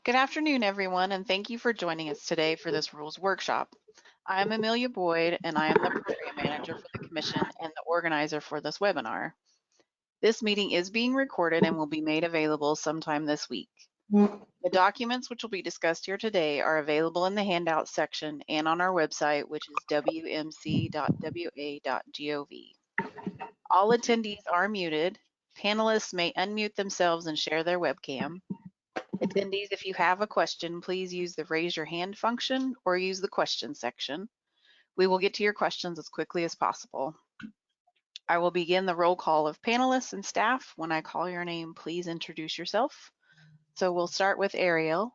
Good afternoon, everyone, and thank you for joining us today for this rules workshop. I'm Amelia Boyd, and I am the program manager for the Commission and the organizer for this webinar. This meeting is being recorded and will be made available sometime this week. The documents which will be discussed here today are available in the handouts section and on our website, which is wmc.wa.gov. All attendees are muted. Panelists may unmute themselves and share their webcam. Attendees, if you have a question, please use the raise your hand function or use the question section. We will get to your questions as quickly as possible. I will begin the roll call of panelists and staff. When I call your name, please introduce yourself. So we'll start with Ariel.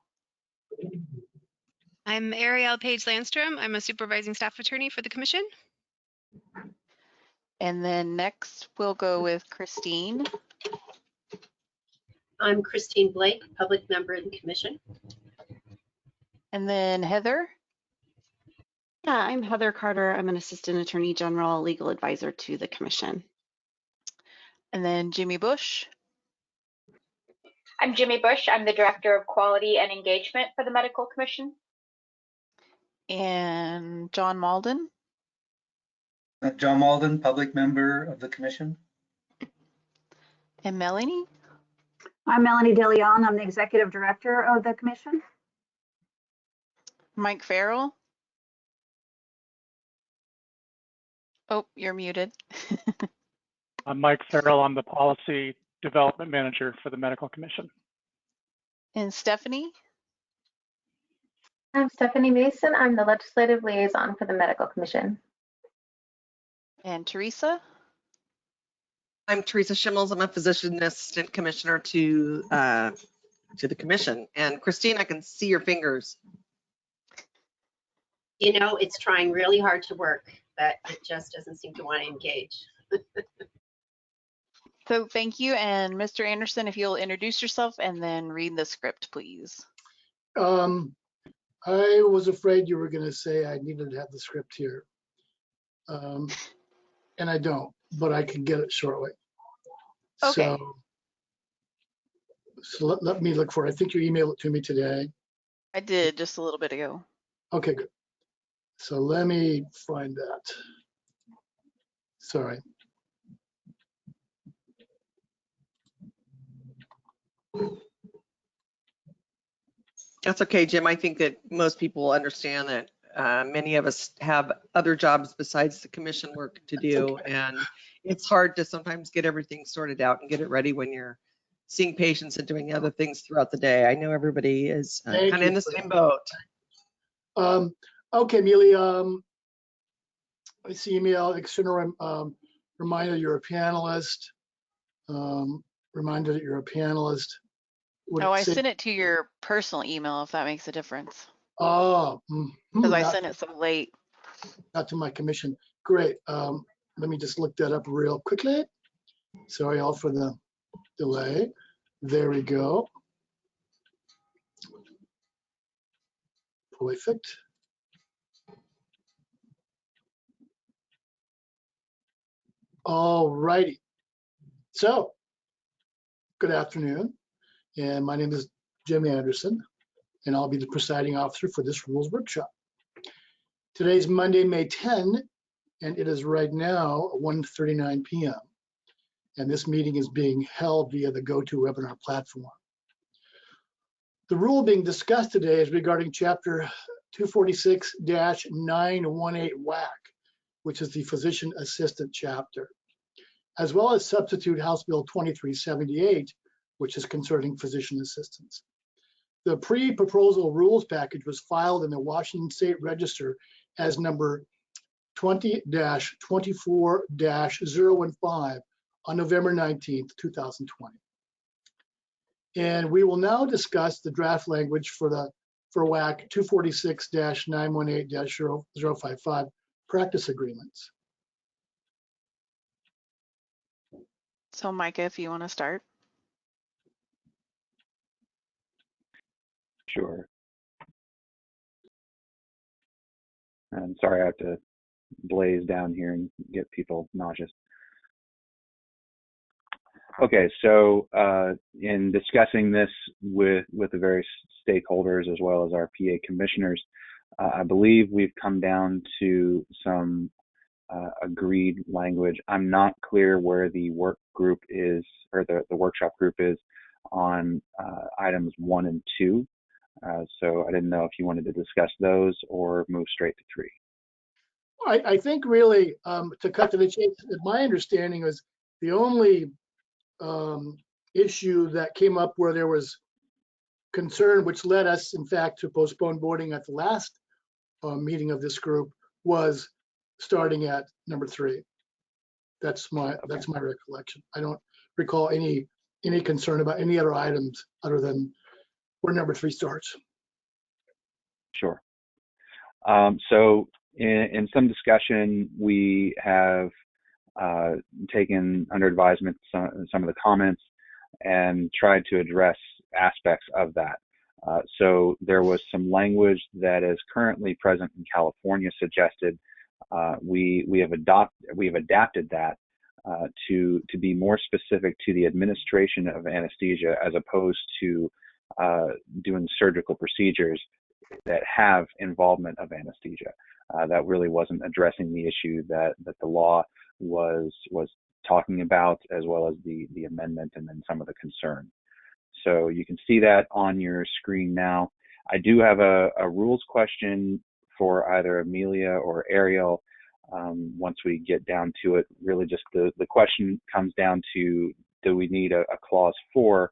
I'm Ariel Page Landstrom. I'm a supervising staff attorney for the Commission. And then next we'll go with Christine. I'm Christine Blake, public member in the Commission. And then Heather. Yeah, I'm Heather Carter. I'm an assistant attorney general, legal advisor to the Commission. And then Jimmy Bush. I'm Jimmy Bush. I'm the Director of Quality and Engagement for the Medical Commission. And John Malden. John Malden, public member of the Commission. And Melanie. I'm Melanie DeLeon. I'm the Executive Director of the Commission. Mike Farrell. Oh, you're muted. I'm Mike Farrell. I'm the Policy Development Manager for the Medical Commission. And Stephanie. I'm Stephanie Mason. I'm the Legislative Liaison for the Medical Commission. And Teresa. I'm Teresa Schimmels. I'm a Physician Assistant Commissioner to the Commission. And Christine, I can see your fingers. You know, it's trying really hard to work, but it just doesn't seem to want to engage. So thank you. And Mr. Anderson, if you'll introduce yourself and then read the script, please. I was afraid you were going to say I needed to have the script here. And I don't, but I can get it shortly. Okay. So let me look for it. I think you emailed it to me today. I did just a little bit ago. Okay, good. So let me find that. Sorry. That's okay, Jim. I think that most people understand that many of us have other jobs besides the commission work to do. Okay. And it's hard to sometimes get everything sorted out and get it ready when you're seeing patients and doing other things throughout the day. I know everybody is kind of in the same boat. Okay, Amelia, I see email, external reminder you're a panelist. Reminder that you're a panelist. Oh, I sent it to your personal email, if that makes a difference. Oh, because I sent it so late. Not to my commission. Great. Let me just look that up real quickly. Sorry all for the delay. There we go. Perfect. All righty. So, good afternoon. And my name is Jim Anderson, and I'll be the presiding officer for this rules workshop. Today's Monday, May 10, and it is right now 1:39 p.m. And this meeting is being held via the GoToWebinar platform. The rule being discussed today is regarding Chapter 246-918 WAC, which is the Physician Assistant chapter, as well as substitute House Bill 2378, which is concerning physician assistants. The pre-proposal rules package was filed in the Washington State Register as number 20-24-015 on November 19th, 2020. And we will now discuss the draft language for WAC 246-918-055 practice agreements. So Micah, if you want to start. Sure. I'm sorry I have to blaze down here and get people nauseous. Okay, so in discussing this with the various stakeholders as well as our PA commissioners, I believe we've come down to some agreed language. I'm not clear where the work group is, or the workshop group is on items 1 and 2. So I didn't know if you wanted to discuss those or move straight to 3. I think really, to cut to the chase, my understanding is the only issue that came up where there was concern, which led us, in fact, to postpone voting at the last meeting of this group, was starting at number 3. That's my recollection. I don't recall any concern about any other items other than where number 3 starts. Sure. So in some discussion, we have taken under advisement some of the comments and tried to address aspects of that. So there was some language that is currently present in California suggested. We have adapted that to be more specific to the administration of anesthesia as opposed to doing surgical procedures that have involvement of anesthesia. That really wasn't addressing the issue that the law was talking about, as well as the amendment and then some of the concern. So you can see that on your screen now. I do have a rules question for either Amelia or Ariel. Once we get down to it, really just the question comes down to, do we need a clause 4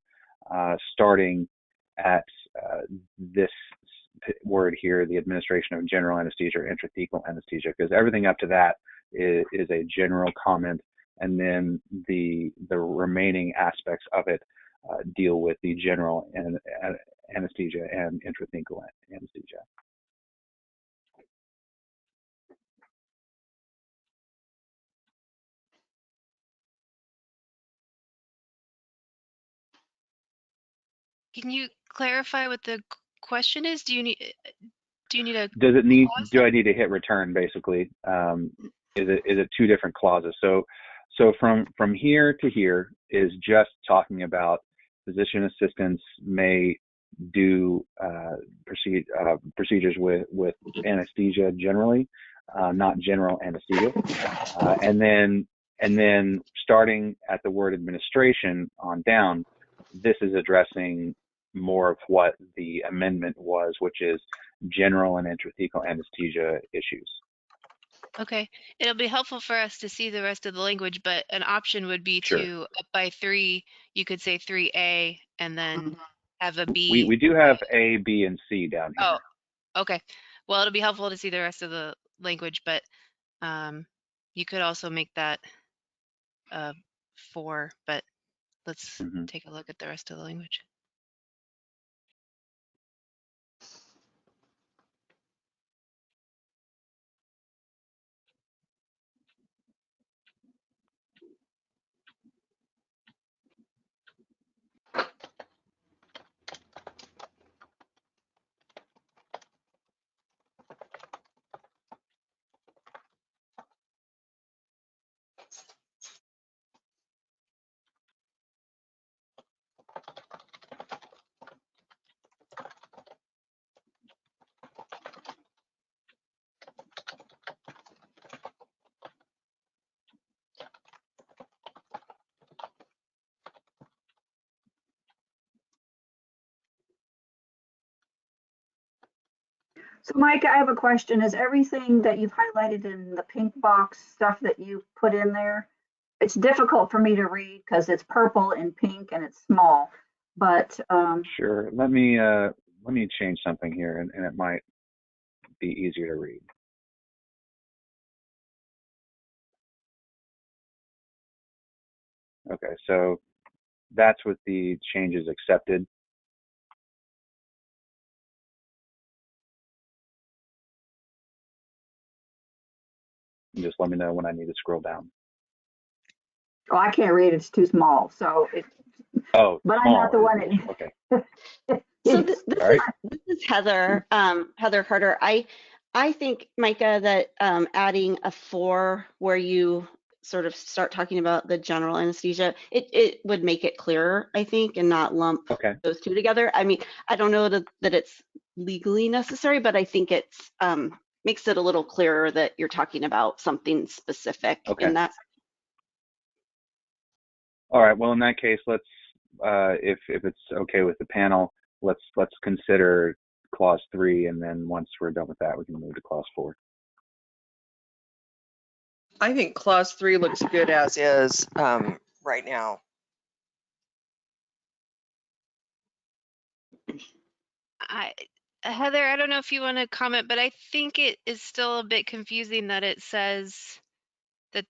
starting at this word here, the administration of general anesthesia or intrathecal anesthesia, because everything up to that is a general comment, and then the remaining aspects of it deal with the general anesthesia and intrathecal anesthesia. Can you clarify what the question is? Do you need a Do I clause? need to hit return, basically? Is it 2 different clauses? So from here to here is just talking about physician assistants may do procedures with anesthesia generally, not general anesthesia, and then starting at the word administration on down, this is addressing more of what the amendment was, which is general and intrathecal anesthesia issues. Okay, it'll be helpful for us to see the rest of the language, but an option would be Sure. to, up by 3, you could say 3A and then have a B. We do have A, B, and C down here. Oh, okay. Well, it'll be helpful to see the rest of the language, but you could also make that 4, but let's take a look at the rest of the language. So Mike, I have a question. Is everything that you've highlighted in the pink box stuff that you put in there? It's difficult for me to read because it's purple and pink and it's small, but Sure. Let me change something here, and it might be easier to read. Okay, so that's with the changes accepted. And just let me know when I need to scroll down. well, I can't read. It's too small. So it. Oh, but small. I'm not the one that. Okay. So this Right. is Heather, Heather Carter. I think, Micah, that adding a 4 where you sort of start talking about the general anesthesia, it would make it clearer, I think, and not lump Okay. those two together. I mean, I don't know that it's legally necessary, but I think it's makes it a little clearer that you're talking about something specific Okay. in that. All right. Well, in that case, let's, if it's okay with the panel, let's consider clause 3, and then once we're done with that, we can move to clause 4. I think clause 3 looks good as is right now. Heather, I don't know if you want to comment, but I think it is still a bit confusing that it says that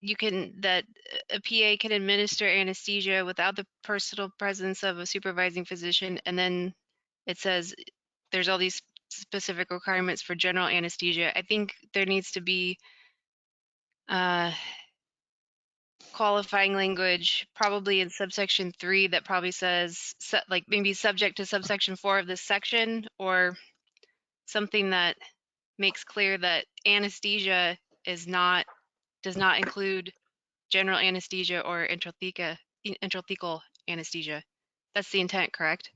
that a PA can administer anesthesia without the personal presence of a supervising physician, and then it says there's all these specific requirements for general anesthesia. I think there needs to be qualifying language probably in subsection 3 that probably says like maybe subject to subsection 4 of this section, or something that makes clear that anesthesia does not include general anesthesia or intrathecal anesthesia. That's the intent, correct?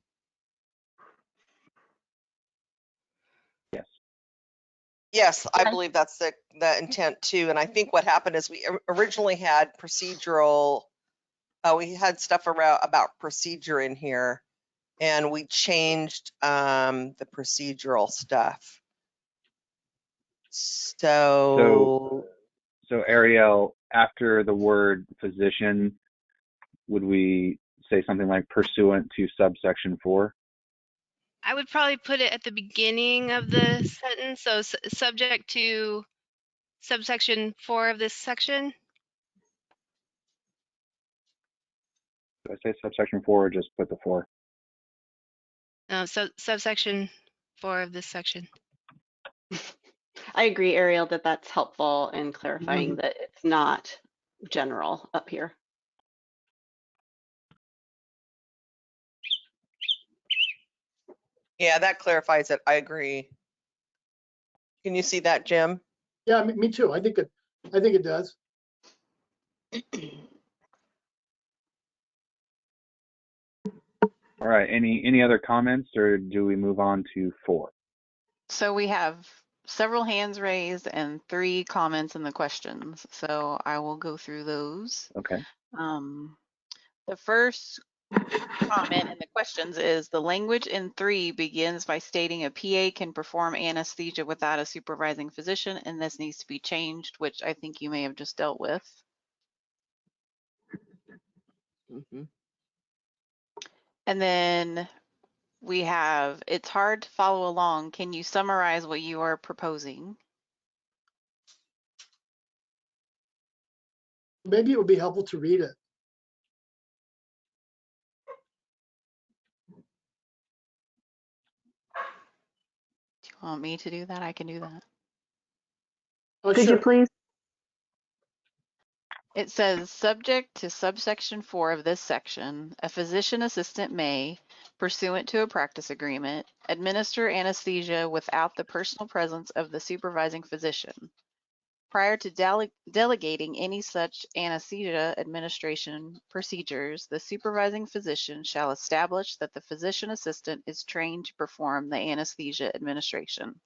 Yes. Yes, I believe that's the intent too. And I think what happened is we originally had procedural, we had stuff about procedure in here, and we changed the procedural stuff. So Ariel, after the word physician, would we say something like pursuant to subsection 4? I would probably put it at the beginning of the sentence. So subject to subsection 4 of this section. Did I say subsection 4 or just put the 4? No, subsection 4 of this section. I agree, Ariel, that that's helpful in clarifying that it's not general up here. yeah, that clarifies it. I agree. Can you see that, Jim? Yeah, me too. I think it does. All right. Any other comments, or do we move on to 4? So we have several hands raised and 3 comments in the questions. So I will go through those. Okay. The first comment in the questions is the language in 3 begins by stating a PA can perform anesthesia without a supervising physician, and this needs to be changed, which I think you may have just dealt with. And then we have, it's hard to follow along. Can you summarize what you are proposing? Maybe it would be helpful to read it. Do you want me to do that? I can do that. Oh, Could sure. you please? It says, subject to subsection 4 of this section, a physician assistant may, pursuant to a practice agreement, administer anesthesia without the personal presence of the supervising physician. Prior to delegating any such anesthesia administration procedures, the supervising physician shall establish that the physician assistant is trained to perform the anesthesia administration.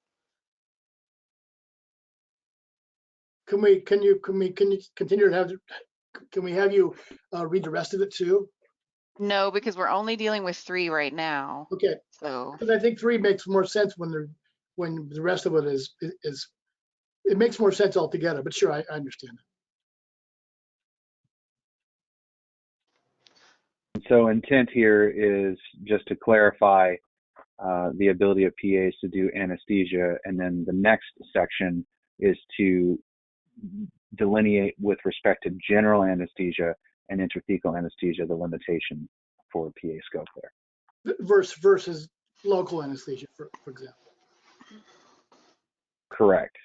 Can you continue to have? Can we have you read the rest of it too? No, because we're only dealing with 3 right now. Okay. So Because I think 3 makes more sense when the rest of it is it makes more sense altogether. But sure, I understand. So intent here is just to clarify the ability of PAs to do anesthesia, and then the next section is to delineate with respect to general anesthesia and intrathecal anesthesia the limitation for PA scope there. Versus local anesthesia, for example. Correct.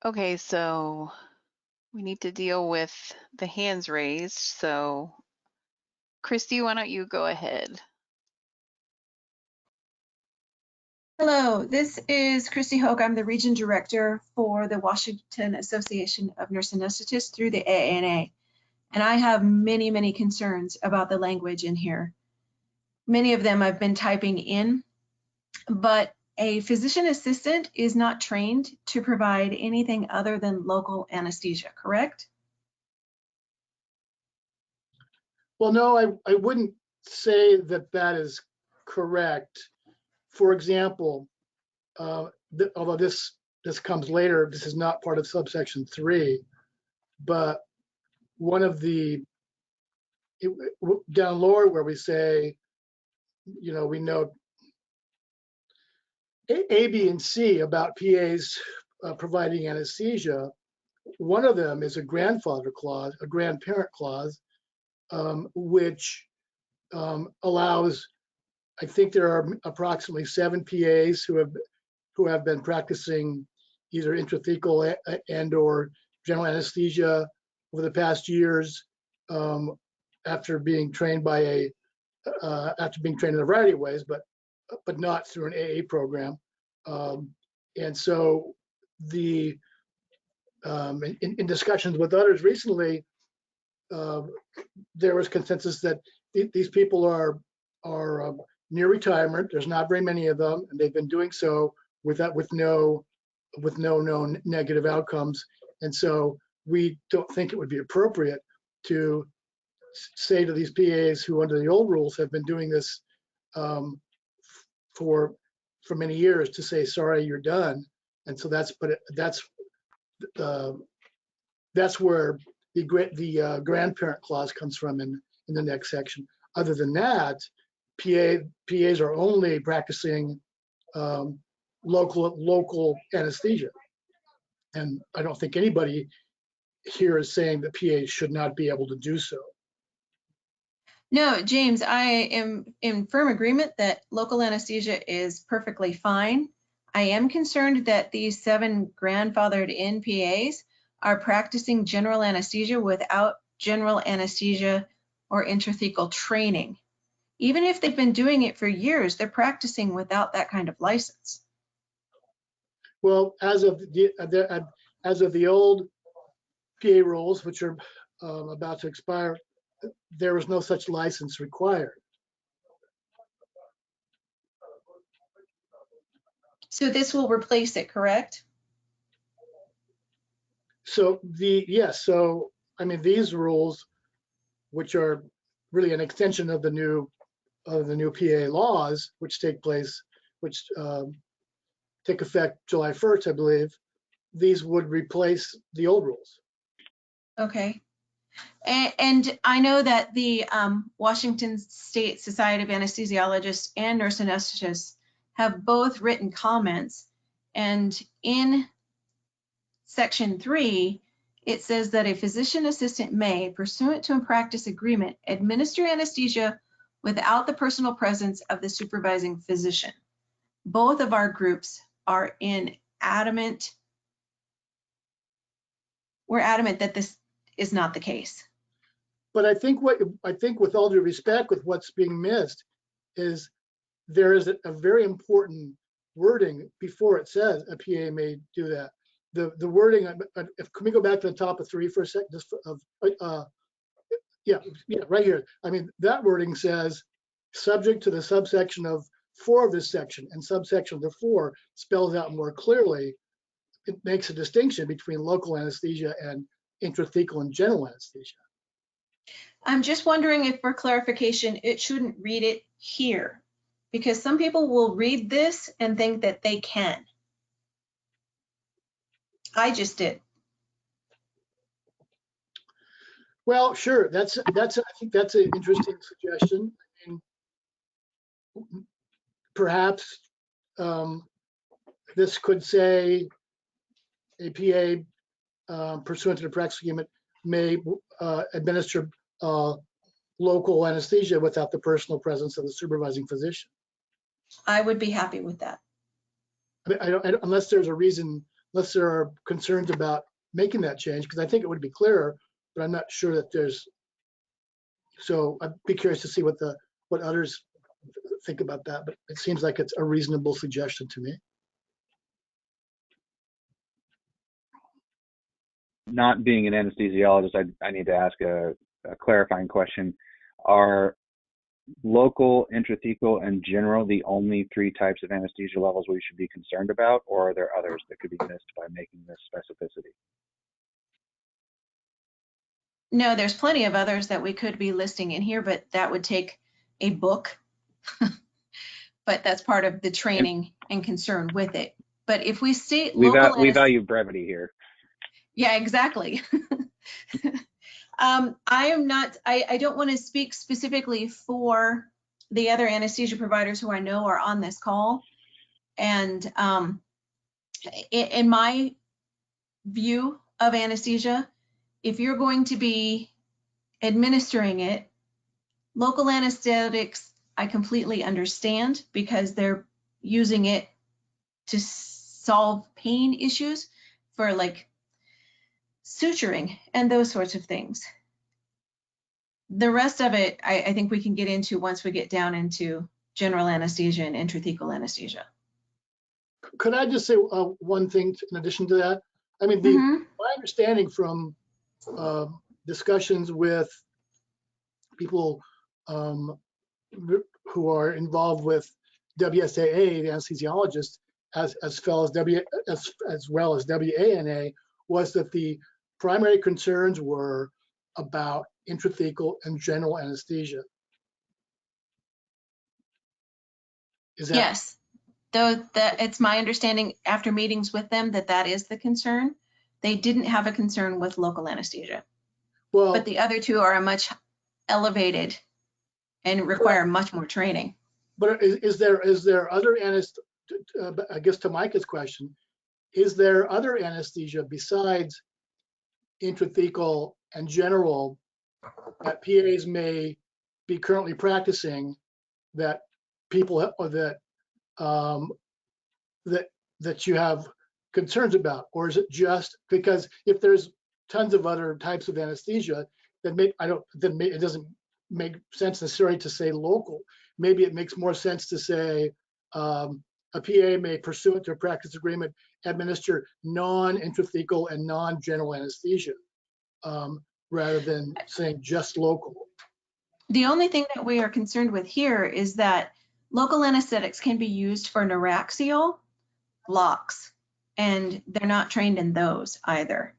okay, so we need to deal with the hands raised. So Christy, why don't you go ahead? Hello, this is Christy Hoke. I'm the Region Director for the Washington Association of Nurse Anesthetists through the AANA. And I have many, many concerns about the language in here. Many of them I've been typing in, but a physician assistant is not trained to provide anything other than local anesthesia, correct? Well, no, I wouldn't say that that is correct. For example, although this comes later, this is not part of subsection 3, but one of the down lower where we say, you know, we note A, B, and C about PAs providing anesthesia. One of them is a grandfather clause, a grandparent clause, which allows, I think there are approximately 7 PAs who have been practicing either intrathecal and or general anesthesia over the past years, after being trained by after being trained in a variety of ways, but not through an AA program. And so in discussions with others recently, there was consensus that these people are near retirement. There's not very many of them, and they've been doing so with no known negative outcomes. And so we don't think it would be appropriate to say to these PAs who under the old rules have been doing this for many years to say, sorry, you're done. And so that's where the grandparent clause comes from in the next section. Other than that, PAs are only practicing local anesthesia. And I don't think anybody here is saying that PAs should not be able to do so. No, James, I am in firm agreement that local anesthesia is perfectly fine. I am concerned that these 7 grandfathered in PAs are practicing general anesthesia without general anesthesia or intrathecal training. Even if they've been doing it for years, they're practicing without that kind of license. Well, as of the old PA rules, which are about to expire, there was no such license required. So this will replace it, correct? So yes, so I mean these rules, which are really an extension of the new PA laws, which take effect July 1st, I believe, these would replace the old rules. Okay. And I know that the Washington State Society of Anesthesiologists and Nurse Anesthetists have both written comments. And in section 3, it says that a physician assistant may, pursuant to a practice agreement, administer anesthesia without the personal presence of the supervising physician. Both of our groups are adamant that this is not the case. But I think with all due respect, with what's being missed is there is a very important wording before it says a PA may do that. The wording, can we go back to the top of 3 for a sec? Yeah, right here. I mean, that wording says subject to the subsection of 4 of this section, and subsection of the 4 spells out more clearly. It makes a distinction between local anesthesia and intrathecal and general anesthesia. I'm just wondering if for clarification, it shouldn't read it here, because some people will read this and think that they can. I just did. Well, sure. I think that's an interesting suggestion. I mean, perhaps this could say a PA pursuant to the practice agreement may administer local anesthesia without the personal presence of the supervising physician. I would be happy with that. I don't, unless there's a reason, unless there are concerns about making that change, because I think it would be clearer, but I'm not sure that there's. So I'd be curious to see what others think about that, but it seems like it's a reasonable suggestion to me. Not being an anesthesiologist, I need to ask a clarifying question. Are local, intrathecal, and general the only 3 types of anesthesia levels we should be concerned about, or are there others that could be missed by making this specificity? No, there's plenty of others that we could be listing in here, but that would take a book. But that's part of the training and concern with it. But if we state local, we value brevity here. yeah, exactly. I am not, I don't want to speak specifically for the other anesthesia providers who I know are on this call. And in my view of anesthesia, if you're going to be administering it, local anesthetics, I completely understand because they're using it to solve pain issues for like suturing and those sorts of things. The rest of it, I think we can get into once we get down into general anesthesia and intrathecal anesthesia. Could I just say one thing in addition to that? I mean, my understanding from discussions with people who are involved with WSAA, the anesthesiologists, as well as WANA, was that the primary concerns were about intrathecal and general anesthesia. Is that? Yes, though it's my understanding after meetings with them that that is the concern. They didn't have a concern with local anesthesia. Well, but the other 2 are a much elevated and require much more training. But is there other I guess to Micah's question, is there other anesthesia besides intrathecal and general that PAs may be currently practicing that people or that you have concerns about, or is it just because if there's tons of other types of anesthesia, then it doesn't make sense necessarily to say local. Maybe it makes more sense to say a PA may, pursuant to a practice agreement, administer non-intrathecal and non-general anesthesia, rather than saying just local. The only thing that we are concerned with here is that local anesthetics can be used for neuraxial blocks, and they're not trained in those either.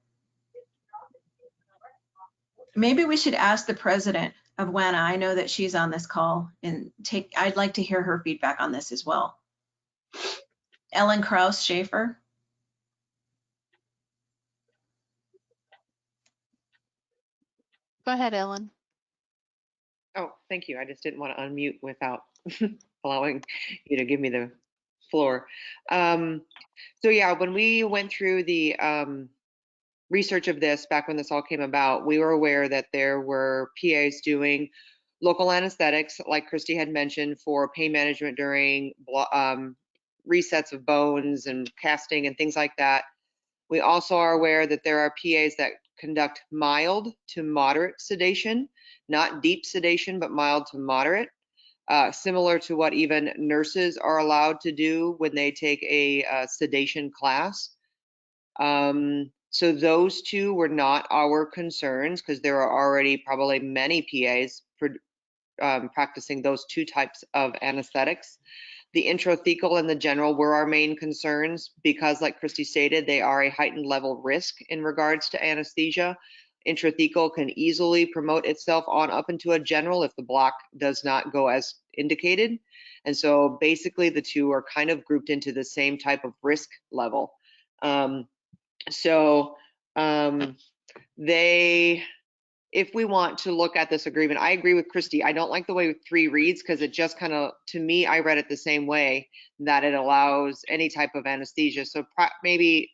Maybe we should ask the president of WANA. I know that she's on this call, and I'd like to hear her feedback on this as well. Ellen Krause Schaefer. Go ahead, Ellen. Oh, thank you. I just didn't want to unmute without allowing you to give me the floor. So yeah, when we went through the research of this back when this all came about, we were aware that there were PAs doing local anesthetics, like Christy had mentioned, for pain management during resets of bones and casting and things like that. We also are aware that there are PAs that conduct mild to moderate sedation, not deep sedation, but mild to moderate, similar to what even nurses are allowed to do when they take a sedation class. So those 2 were not our concerns because there are already probably many PAs practicing those 2 types of anesthetics. The intrathecal and the general were our main concerns because, like Christy stated, they are a heightened level risk in regards to anesthesia. Intrathecal can easily promote itself on up into a general if the block does not go as indicated. And so basically the 2 are kind of grouped into the same type of risk level. If we want to look at this agreement, I agree with Christy. I don't like the way 3 reads because it just kind of, to me, I read it the same way, that it allows any type of anesthesia. So maybe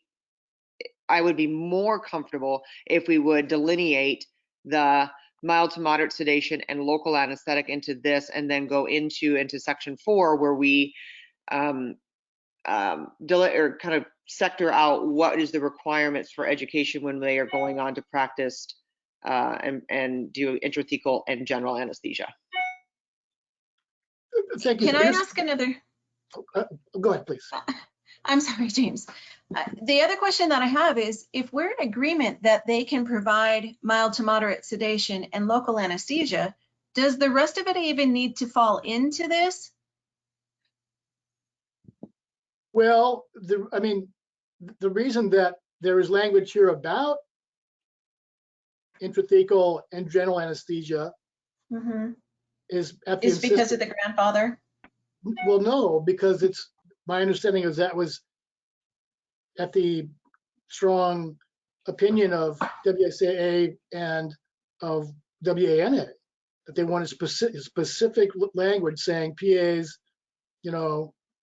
I would be more comfortable if we would delineate the mild to moderate sedation and local anesthetic into this, and then go into section 4 where we kind of sector out what is the requirements for education when they are going on to practice and do intrathecal and general anesthesia. Thank you. Can I ask another? Go ahead, please. I'm sorry, James. The other question that I have is, if we're in agreement that they can provide mild to moderate sedation and local anesthesia, does the rest of it even need to fall into this? Well, the reason that there is language here about intrathecal and general anesthesia is at the Is because of the grandfather? Well, no, because it's my understanding is that was at the strong opinion of WSAA and of WANA that they wanted specific language saying PAs,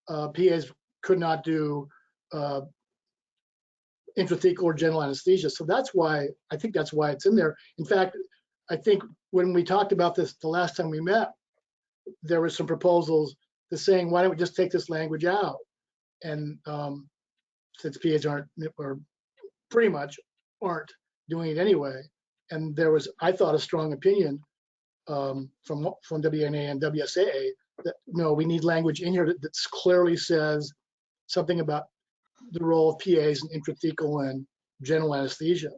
PAs could not do intrathecal or general anesthesia. So that's why, I think that's why it's in there. In fact, I think when we talked about this the last time we met, there were some proposals to saying, why don't we just take this language out? And since PAs aren't, or pretty much aren't doing it anyway. And there was, I thought, a strong opinion from WNA and WSAA that, no, we need language in here that clearly says something about the role of PAs in intrathecal and general anesthesia.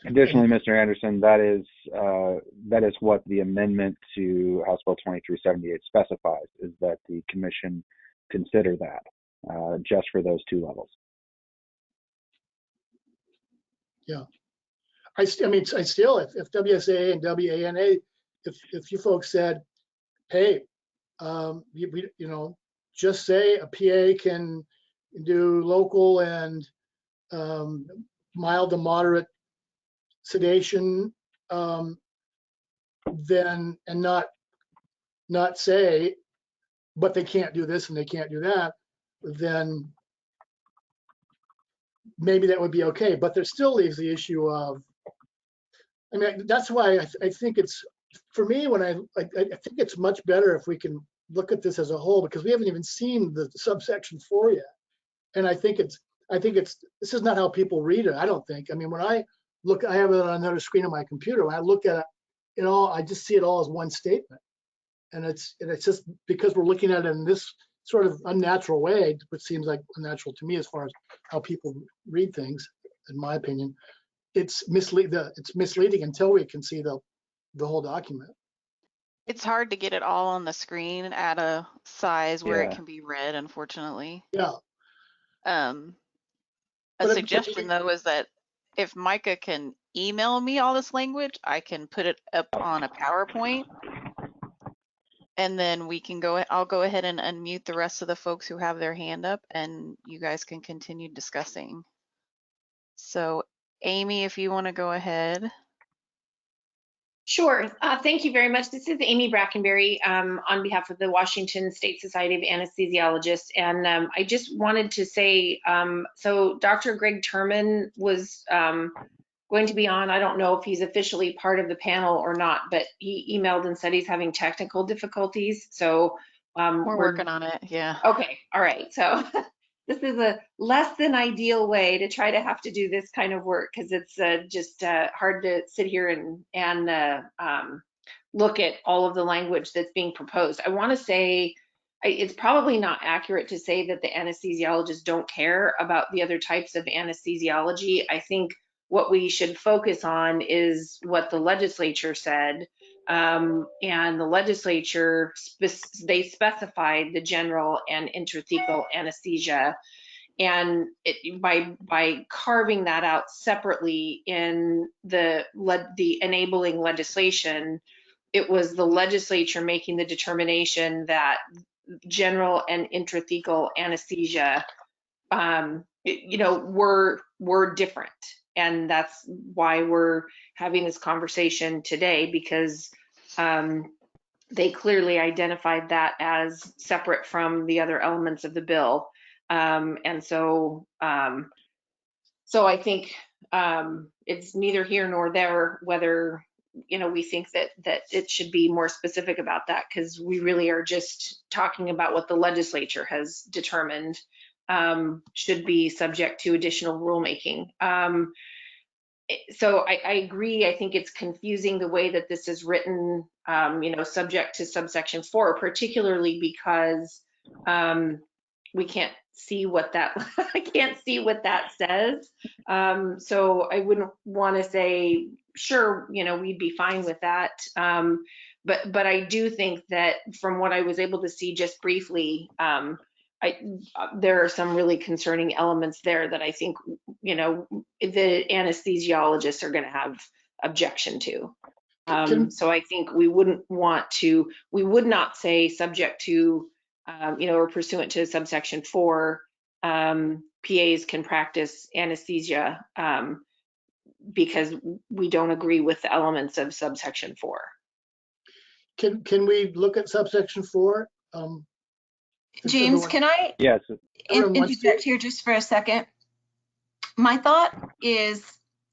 Additionally, Mr. Anderson, that is what the amendment to House Bill 2378 specifies, is that the commission consider that just for those two levels. Yeah, I still, if WSAA and WANA, if you folks said, hey, just say a PA can do local and mild to moderate sedation, then, and not say, but they can't do this and they can't do that, then maybe that would be okay. But there still leaves the issue of, that's why I think it's, for me, when I think it's much better if we can look at this as a whole, because we haven't even seen the subsection 4 yet. And I think it's, this is not how people read it, I don't think. When I look, I have it on another screen on my computer. When I look at it all, I just see it all as one statement. And it's just because we're looking at it in this sort of unnatural way, which seems like unnatural to me as far as how people read things, in my opinion. It's misleading until we can see the whole document. It's hard to get it all on the screen at a size where it Yeah. can be read, unfortunately. Yeah. A suggestion though is that if Micah can email me all this language, I can put it up on a PowerPoint, and then we can I'll go ahead and unmute the rest of the folks who have their hand up, and you guys can continue discussing. So Amy, if you want to go ahead. Sure. Thank you very much. This is Amy Brackenberry on behalf of the Washington State Society of Anesthesiologists. And I just wanted to say, so Dr. Greg Terman was going to be on. I don't know if he's officially part of the panel or not, but he emailed and said he's having technical difficulties. So we're working on it. Yeah. Okay. All right. So this is a less than ideal way to try to have to do this kind of work, because it's just hard to sit here and look at all of the language that's being proposed. I want to say it's probably not accurate to say that the anesthesiologists don't care about the other types of anesthesiology. I think what we should focus on is what the legislature said. And the legislature, they specified the general and intrathecal anesthesia. And by carving that out separately in the enabling legislation, it was the legislature making the determination that general and intrathecal anesthesia, were different. And that's why we're having this conversation today, because they clearly identified that as separate from the other elements of the bill. And so I think it's neither here nor there whether we think that it should be more specific about that, because we really are just talking about what the legislature has determined should be subject to additional rulemaking. so I agree. I think it's confusing the way that this is written, subject to subsection 4, particularly because we can't see what that, I can't see what that says. So I wouldn't want to say, sure, we'd be fine with that. But I do think that from what I was able to see just briefly, there are some really concerning elements there that I think, the anesthesiologists are going to have objection to. So I think we would not say subject to, or pursuant to subsection 4, PAs can practice anesthesia because we don't agree with the elements of subsection 4. Can we look at subsection 4? James, can I Yes. interject here just for a second? My thought is,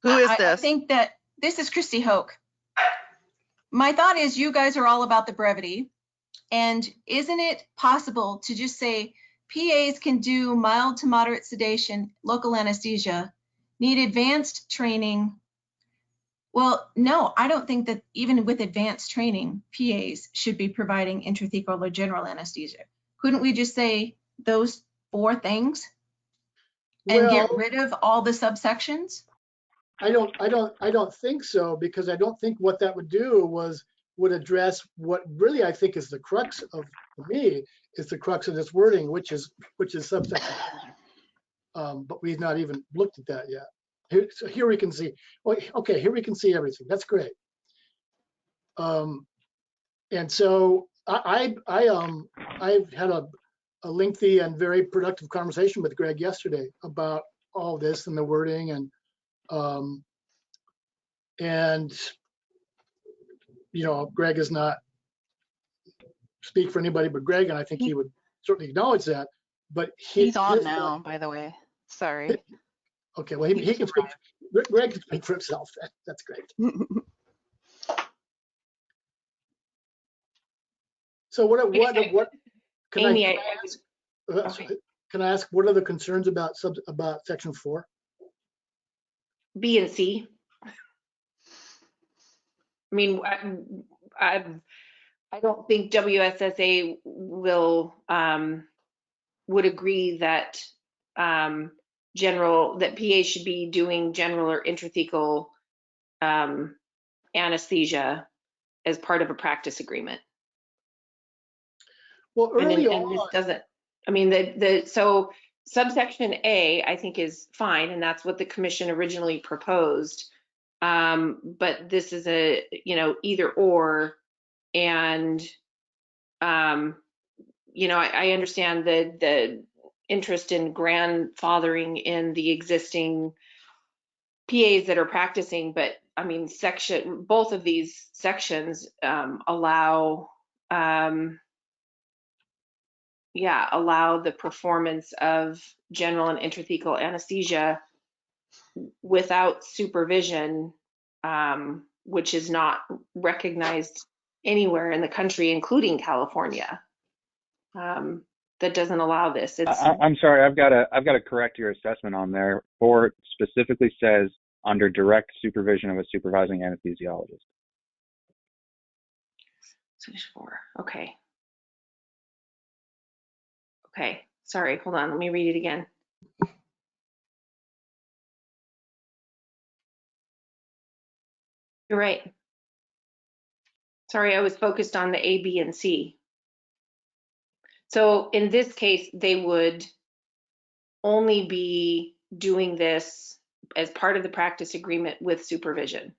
Who is I this? think that this is Christy Hoke. My thought is you guys are all about the brevity. And isn't it possible to just say PAs can do mild to moderate sedation, local anesthesia, need advanced training? Well, no, I don't think that even with advanced training, PAs should be providing intrathecal or general anesthesia. Couldn't we just say those 4 things and get rid of all the subsections? I don't think so, because I don't think what that would do would address what really I think is the crux of, for me, is the crux of this wording, which is subsection. But we've not even looked at that yet. Here we can see. Okay, here we can see everything. That's great. And so I had a lengthy and very productive conversation with Greg yesterday about all this and the wording, and Greg is not speak for anybody but Greg, and I think he would certainly acknowledge that. But he's on now, by the way. Sorry. Okay, well he can speak. Greg can speak for himself. That's great. So what can Amy, can I ask, what are the concerns about section 4? B and C. I mean, I don't think WSSA would agree that that PA should be doing general or intrathecal anesthesia as part of a practice agreement. Well, early on, and this doesn't. I mean, so subsection A, I think, is fine, and that's what the commission originally proposed. But this is a either or, and I understand the interest in grandfathering in the existing PAs that are practicing, but I mean, both of these sections allow the performance of general and intrathecal anesthesia without supervision, which is not recognized anywhere in the country, including California. That doesn't allow this. I'm sorry, I've got to correct your assessment on there. 4 specifically says under direct supervision of a supervising anesthesiologist. 4. Okay. Okay. Sorry. Hold on. Let me read it again. You're right. Sorry, I was focused on the A, B, and C. So in this case, they would only be doing this as part of the practice agreement with supervision.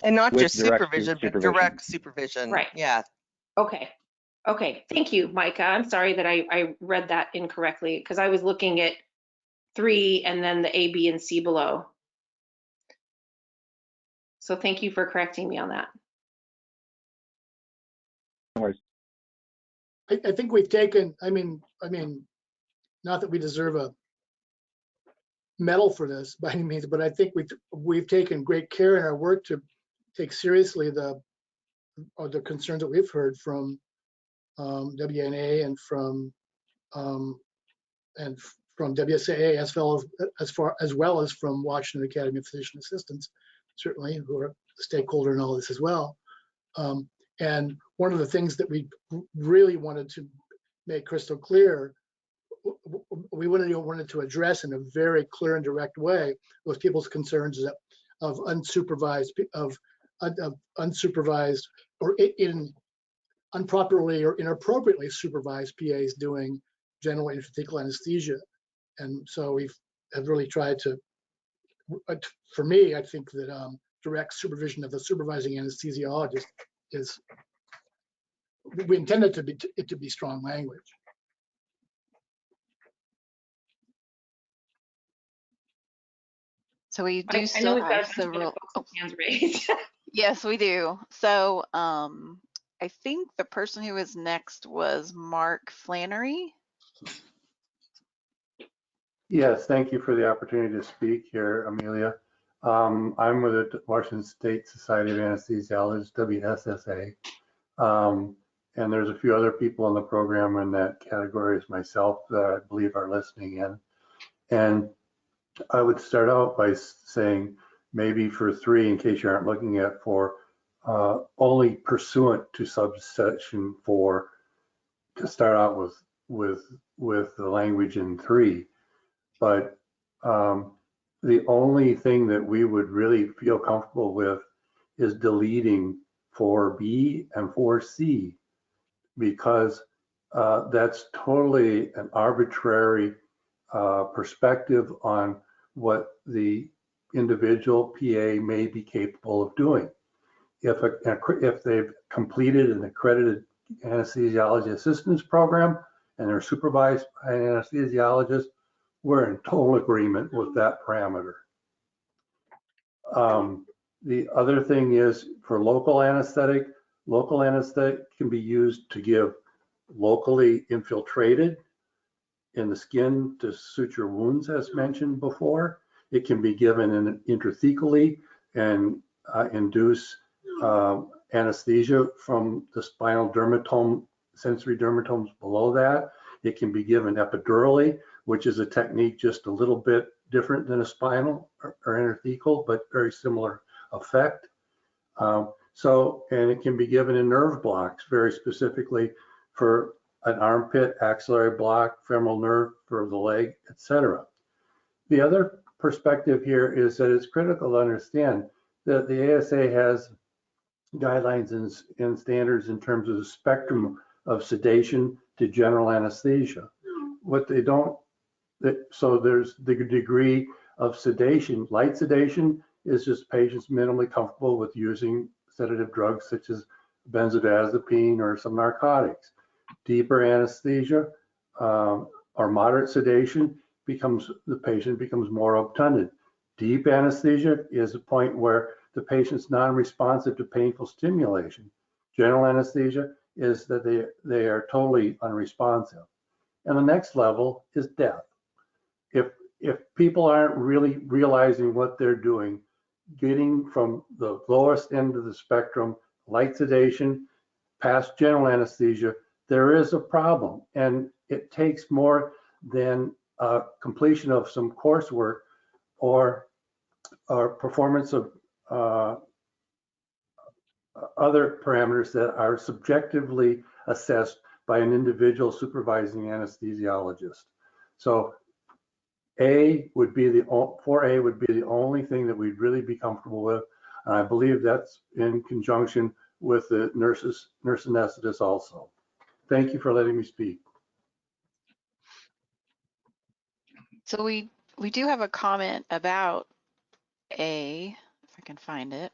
And not With just supervision, but direct supervision. Right. Yeah. Okay. Okay. Thank you, Micah. I'm sorry that I read that incorrectly, because I was looking at 3 and then the A, B, and C below. So thank you for correcting me on that. No worries. I think we've taken, I mean, not that we deserve a medal for this by any means, but I think we've taken great care in our work to take seriously the concerns that we've heard from WNA and from from WSAA as well as from Washington Academy of Physician Assistants, certainly, who are a stakeholder in all this as well. And one of the things that we really wanted to make crystal clear, we wanted to address in a very clear and direct way was people's concerns of unsupervised or improperly or inappropriately supervised PAs doing general intrathecal anesthesia. And so we have really tried to, for me, I think that direct supervision of the supervising anesthesiologist is, we intended it to be strong language. So we do I know still we've got a have bunch of other several. folks with hands raised. Yes, we do. So I think the person who was next was Mark Flannery. Yes, thank you for the opportunity to speak here, Amelia. I'm with the Washington State Society of Anesthesiologists, WSSA. And there's a few other people in the program in that category as myself that I believe are listening in. And I would start out by saying maybe for 3, in case you aren't looking at 4, only pursuant to subsection 4 to start out with the language in 3. But the only thing that we would really feel comfortable with is deleting 4B and 4C, because that's totally an arbitrary perspective on what the individual PA may be capable of doing. If they've completed an accredited anesthesiology assistance program and they're supervised by an anesthesiologist, we're in total agreement with that parameter. The other thing is for local anesthetic can be used to give locally infiltrated in the skin to suture wounds, as mentioned before. It can be given intrathecally and induce anesthesia from the spinal dermatome, sensory dermatomes below that. It can be given epidurally, which is a technique just a little bit different than a spinal or intrathecal, but very similar effect. And it can be given in nerve blocks, very specifically for an armpit, axillary block, femoral nerve for the leg, etc. The other perspective here is that it's critical to understand that the ASA has guidelines and standards in terms of the spectrum of sedation to general anesthesia. What they don't, so there's the degree of sedation. Light sedation is just patients minimally comfortable with using sedative drugs such as benzodiazepine or some narcotics. Deeper anesthesia or moderate sedation the patient becomes more obtunded. Deep anesthesia is a point where the patient's non-responsive to painful stimulation. General anesthesia is that they are totally unresponsive. And the next level is death. If people aren't really realizing what they're doing, getting from the lowest end of the spectrum, light sedation, past general anesthesia, there is a problem. And it takes more than completion of some coursework or performance of other parameters that are subjectively assessed by an individual supervising anesthesiologist. So 4A would be the only thing that we'd really be comfortable with. And I believe that's in conjunction with the nurse anesthetists also. Thank you for letting me speak. So we do have a comment about A, if I can find it.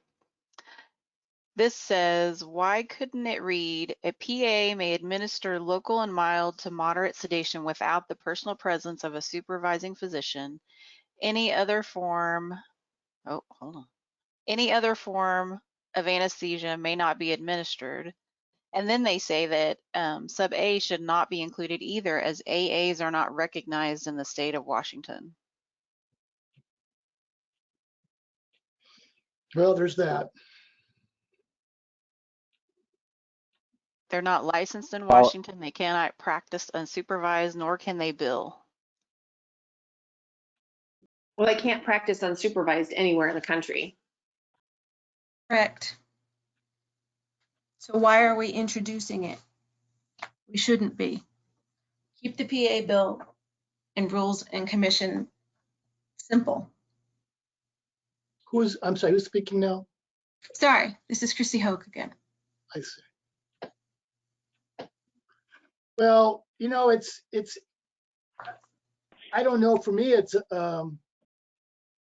This says, why couldn't it read, a PA may administer local and mild to moderate sedation without the personal presence of a supervising physician. Any other form, any other form of anesthesia may not be administered. And then they say that sub A should not be included either, as AAs are not recognized in the state of Washington. Well, there's that. They're not licensed in Washington. They cannot practice unsupervised, nor can they bill. Well, they can't practice unsupervised anywhere in the country. Correct. So why are we introducing it? We shouldn't be. Keep the PA bill and rules and commission simple. I'm sorry, who's speaking now? Sorry, this is Chrissy Hoke again. I see. Well, you know, it's, I don't know, for me, it's,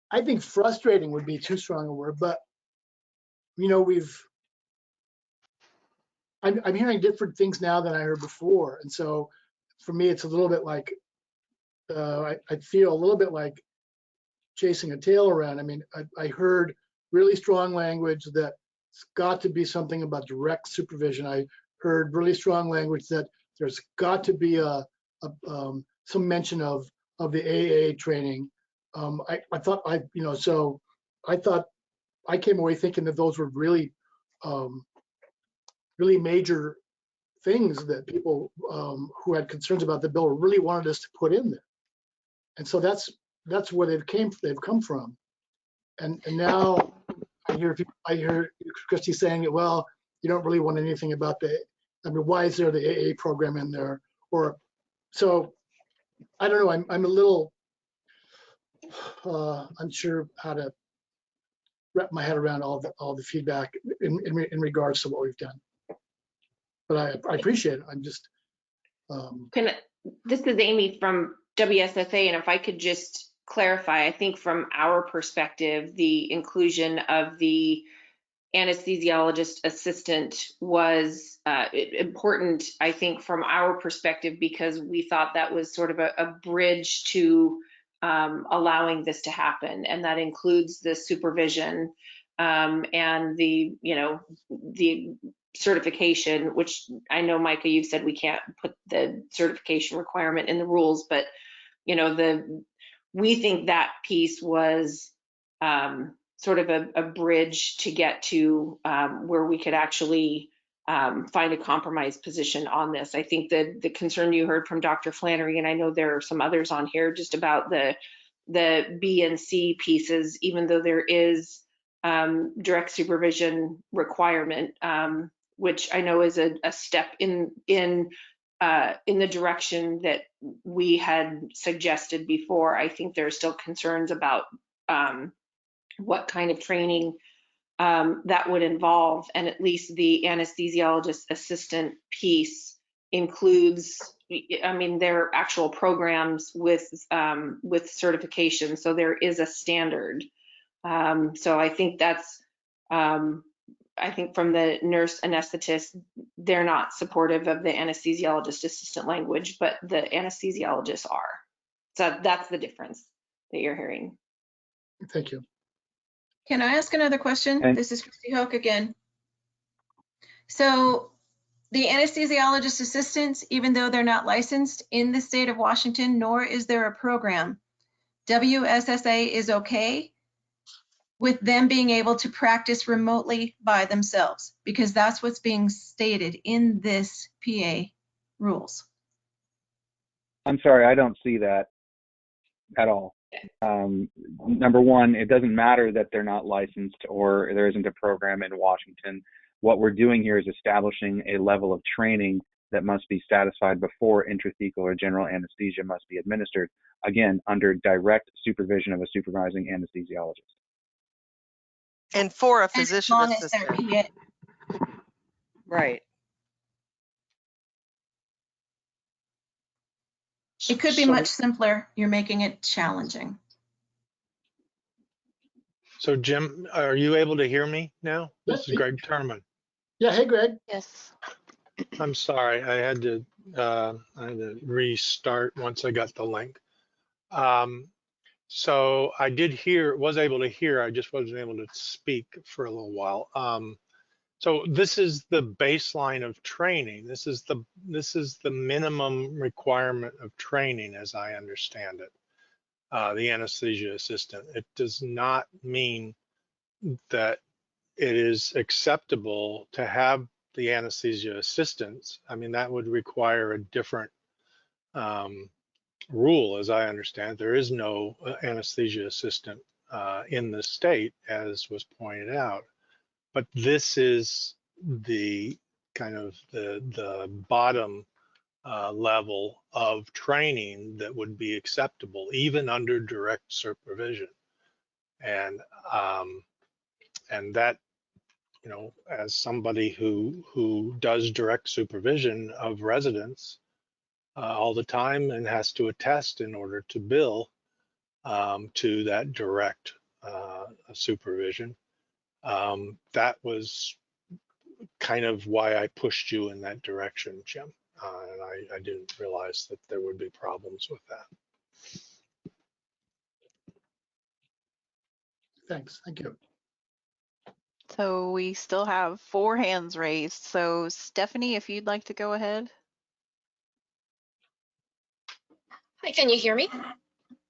I think frustrating would be too strong a word, but, you know, I'm hearing different things now than I heard before. And so for me, it's a little bit like, I feel a little bit like chasing a tail around. I mean, I heard really strong language that it's got to be something about direct supervision. I heard really strong language that there's got to be some mention of the AA training. I thought so I thought I came away thinking that those were really, really major things that people who had concerns about the bill really wanted us to put in there. And so that's where they've come from. And now I hear Christy saying that, well, you don't really want anything about why is there the AA program in there? Or so I don't know. I'm a little unsure how to wrap my head around all the feedback in regards to what we've done. But I appreciate it. I'm just. This is Amy from WSSA, and if I could just clarify, I think from our perspective, the inclusion of the anesthesiologist assistant was important, I think, from our perspective, because we thought that was sort of a bridge to allowing this to happen. And that includes the supervision and the certification, which I know, Micah, you've said we can't put the certification requirement in the rules, but we think that piece was sort of a bridge to get to where we could actually find a compromise position on this. I think the concern you heard from Dr. Flannery, and I know there are some others on here, just about the B and C pieces, even though there is direct supervision requirement, which I know is a step in the direction that we had suggested before. I think there are still concerns about what kind of training that would involve, and at least the anesthesiologist assistant piece includes, there are actual programs with certification, so there is a standard. So I think that's, I think from the nurse anesthetist, they're not supportive of the anesthesiologist assistant language, but the anesthesiologists are. So that's the difference that you're hearing. Thank you. Can I ask another question? This is Christy Hoke again. So the anesthesiologist assistants, even though they're not licensed in the state of Washington, nor is there a program, WSSA is okay with them being able to practice remotely by themselves, because that's what's being stated in this PA rules. I'm sorry, I don't see that at all. Number one, it doesn't matter that they're not licensed or there isn't a program in Washington. What we're doing here is establishing a level of training that must be satisfied before intrathecal or general anesthesia must be administered, again, under direct supervision of a supervising anesthesiologist. And for a physician assistant. Right. It could be much simpler. You're making it challenging. So Jim, are you able to hear me now? This is Greg Turman. Yeah, hey Greg. Yes. I'm sorry, I had to restart once I got the link. So I was able to hear, I just wasn't able to speak for a little while. So this is the baseline of training. This is the minimum requirement of training, as I understand it. The anesthesia assistant. It does not mean that it is acceptable to have the anesthesia assistants. I mean, that would require a different rule, as I understand, there is no anesthesia assistant in the state, as was pointed out. But this is the kind of the bottom level of training that would be acceptable, even under direct supervision. And that, you know, as somebody who does direct supervision of residents all the time and has to attest in order to bill to that direct supervision, that was kind of why I pushed you in that direction, Jim. And I didn't realize that there would be problems with that. Thanks. Thank you. So we still have 4 hands raised. So Stephanie, if you'd like to go ahead. Hi, can you hear me?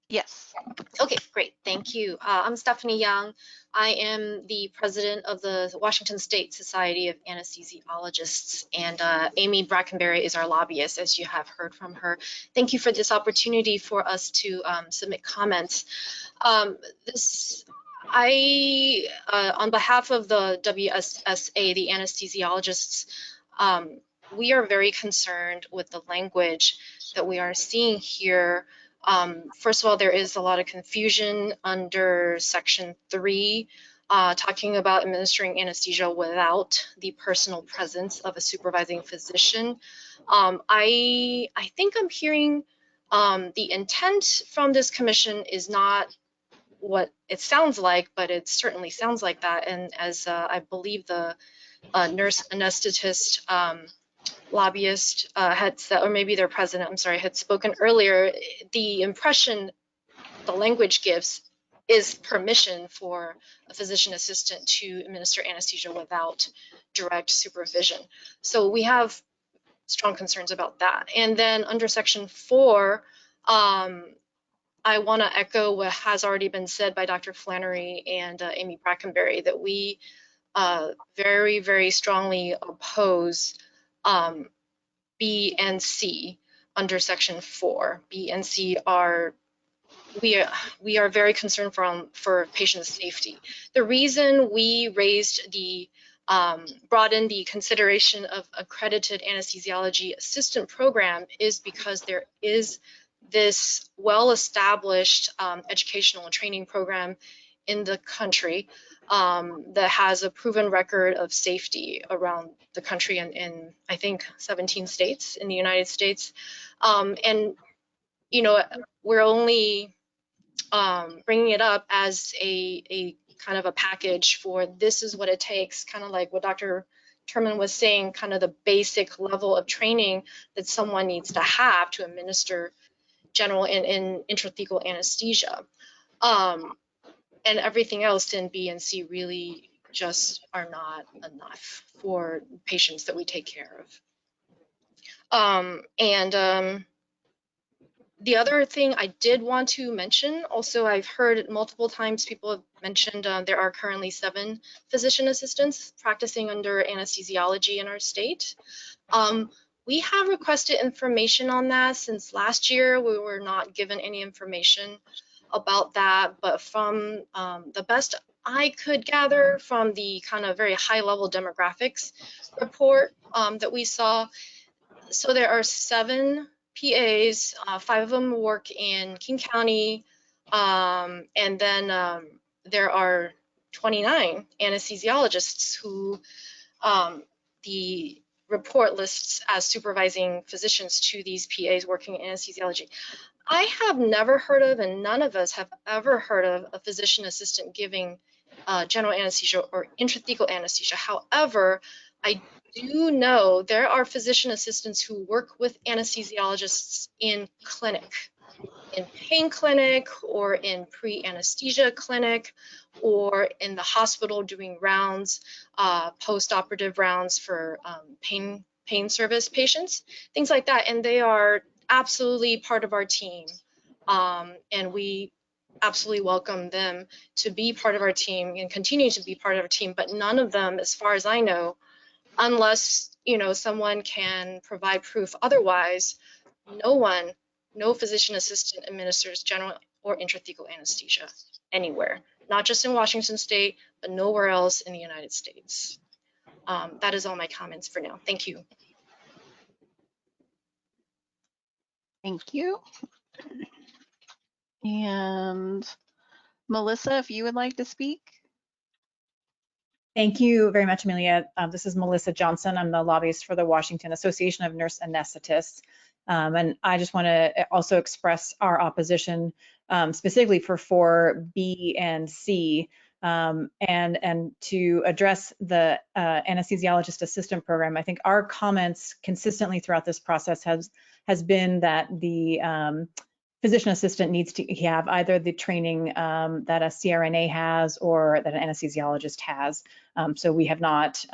Yes. Okay, great. Thank you. I'm Stephanie Young. I am the president of the Washington State Society of Anesthesiologists, and Amy Brackenberry is our lobbyist, as you have heard from her. Thank you for this opportunity for us to submit comments. On behalf of the WSSA, the anesthesiologists, we are very concerned with the language that we are seeing here. First of all, there is a lot of confusion under Section 3, talking about administering anesthesia without the personal presence of a supervising physician. I think I'm hearing the intent from this commission is not what it sounds like, but it certainly sounds like that. And as I believe the nurse anesthetist lobbyist had said, or maybe their president, I'm sorry, had spoken earlier, the impression the language gives is permission for a physician assistant to administer anesthesia without direct supervision. So we have strong concerns about that. And then under Section 4, I want to echo what has already been said by Dr. Flannery and Amy Brackenberry, that we very, very strongly oppose B and C under Section 4. B and C are, we are very concerned for patient safety. The reason we raised the, brought in the consideration of accredited anesthesiology assistant program is because there is this well-established educational and training program in the country that has a proven record of safety around the country and in, I think, 17 states in the United States. And, you know, we're only bringing it up as a kind of a package for this is what it takes, kind of like what Dr. Turman was saying, kind of the basic level of training that someone needs to have to administer general and intrathecal anesthesia. And everything else in B and C really just are not enough for patients that we take care of. The other thing I did want to mention, also I've heard multiple times people have mentioned there are currently 7 physician assistants practicing under anesthesiology in our state. We have requested information on that since last year. We were not given any information about that, but from the best I could gather from the kind of very high level demographics report that we saw, so there are 7 PAs, 5 of them work in King County, and then there are 29 anesthesiologists who the report lists as supervising physicians to these PAs working in anesthesiology. I have never heard of, and none of us have ever heard of, a physician assistant giving general anesthesia or intrathecal anesthesia. However, I do know there are physician assistants who work with anesthesiologists in clinic, in pain clinic, or in pre-anesthesia clinic, or in the hospital doing rounds, post-operative rounds for pain service patients, things like that. And they are absolutely part of our team. And we absolutely welcome them to be part of our team and continue to be part of our team, but none of them, as far as I know, unless, you know, someone can provide proof otherwise, no one no physician assistant administers general or intrathecal anesthesia anywhere, not just in Washington State, but nowhere else in the United States. That is all my comments for now. Thank you. Thank you. And Melissa, if you would like to speak. Thank you very much, Amelia. This is Melissa Johnson. I'm the lobbyist for the Washington Association of Nurse Anesthetists. And I just want to also express our opposition specifically for 4B and C, and to address the anesthesiologist assistant program. I think our comments consistently throughout this process has been that the physician assistant needs to have either the training that a CRNA has or that an anesthesiologist has. So we have not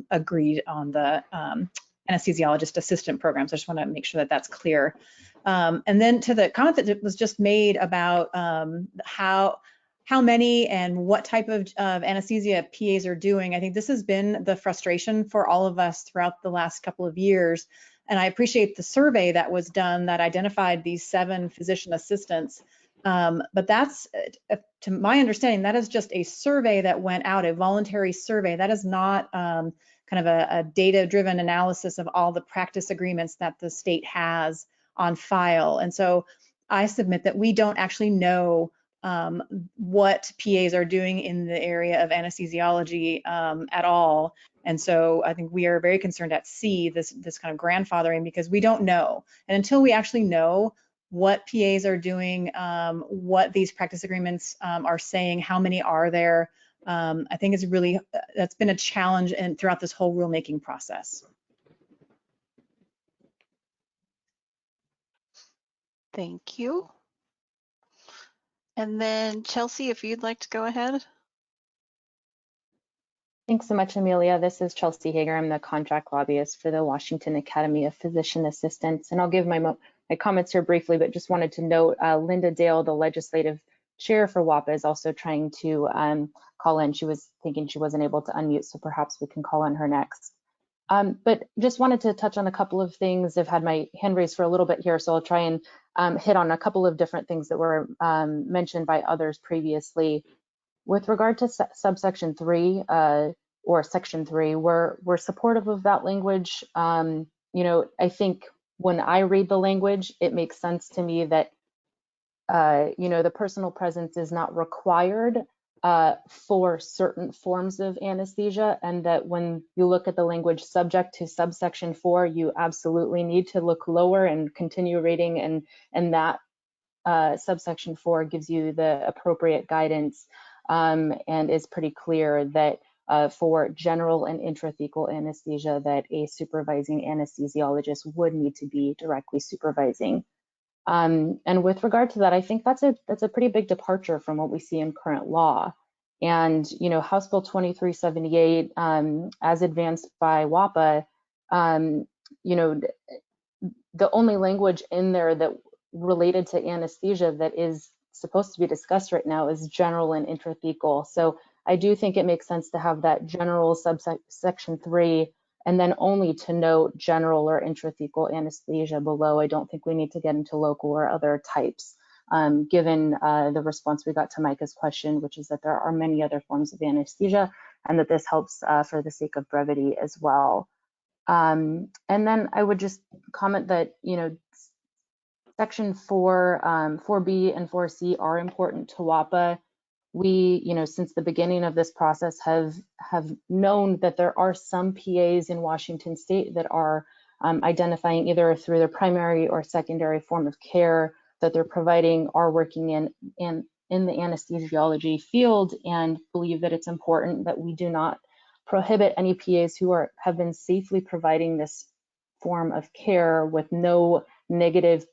agreed on the anesthesiologist assistant programs. I just want to make sure that that's clear. And then to the comment that was just made about how many and what type of anesthesia PAs are doing, I think this has been the frustration for all of us throughout the last couple of years. And I appreciate the survey that was done that identified these 7 physician assistants. But that's, to my understanding, that is just a survey that went out, a voluntary survey. That is not kind of a data-driven analysis of all the practice agreements that the state has on file. And so I submit that we don't actually know what PAs are doing in the area of anesthesiology at all. And so I think we are very concerned at C, this kind of grandfathering, because we don't know. And until we actually know what PAs are doing, what these practice agreements are saying, how many are there, I think it's really, that's been a challenge throughout this whole rulemaking process. Thank you. And then Chelsea, if you'd like to go ahead. Thanks so much, Amelia. This is Chelsea Hager. I'm the contract lobbyist for the Washington Academy of Physician Assistants. And I'll give my comments here briefly, but just wanted to note Linda Dale, the legislative chair for WAPA, is also trying to call in. She was thinking she wasn't able to unmute, so perhaps we can call on her next. But just wanted to touch on a couple of things. I've had my hand raised for a little bit here, so I'll try and hit on a couple of different things that were mentioned by others previously. With regard to subsection 3 or section 3, we're supportive of that language. You know, I think when I read the language, it makes sense to me that you know, the personal presence is not required for certain forms of anesthesia, and that when you look at the language subject to subsection 4, you absolutely need to look lower and continue reading, and that subsection 4 gives you the appropriate guidance and is pretty clear that for general and intrathecal anesthesia that a supervising anesthesiologist would need to be directly supervising. And with regard to that, I think that's a pretty big departure from what we see in current law. And, you know, House Bill 2378, as advanced by WAPA, you know, the only language in there that related to anesthesia that is supposed to be discussed right now is general and intrathecal. So I do think it makes sense to have that general subsection 3, and then only to note general or intrathecal anesthesia below. I don't think we need to get into local or other types, given the response we got to Micah's question, which is that there are many other forms of anesthesia, and that this helps for the sake of brevity as well. And then I would just comment that, you know, section 4, 4B and 4C are important to WAPA. We, you know, since the beginning of this process have known that there are some PAs in Washington State that are identifying either through their primary or secondary form of care that they're providing, are working in the anesthesiology field, and believe that it's important that we do not prohibit any PAs who have been safely providing this form of care with no negative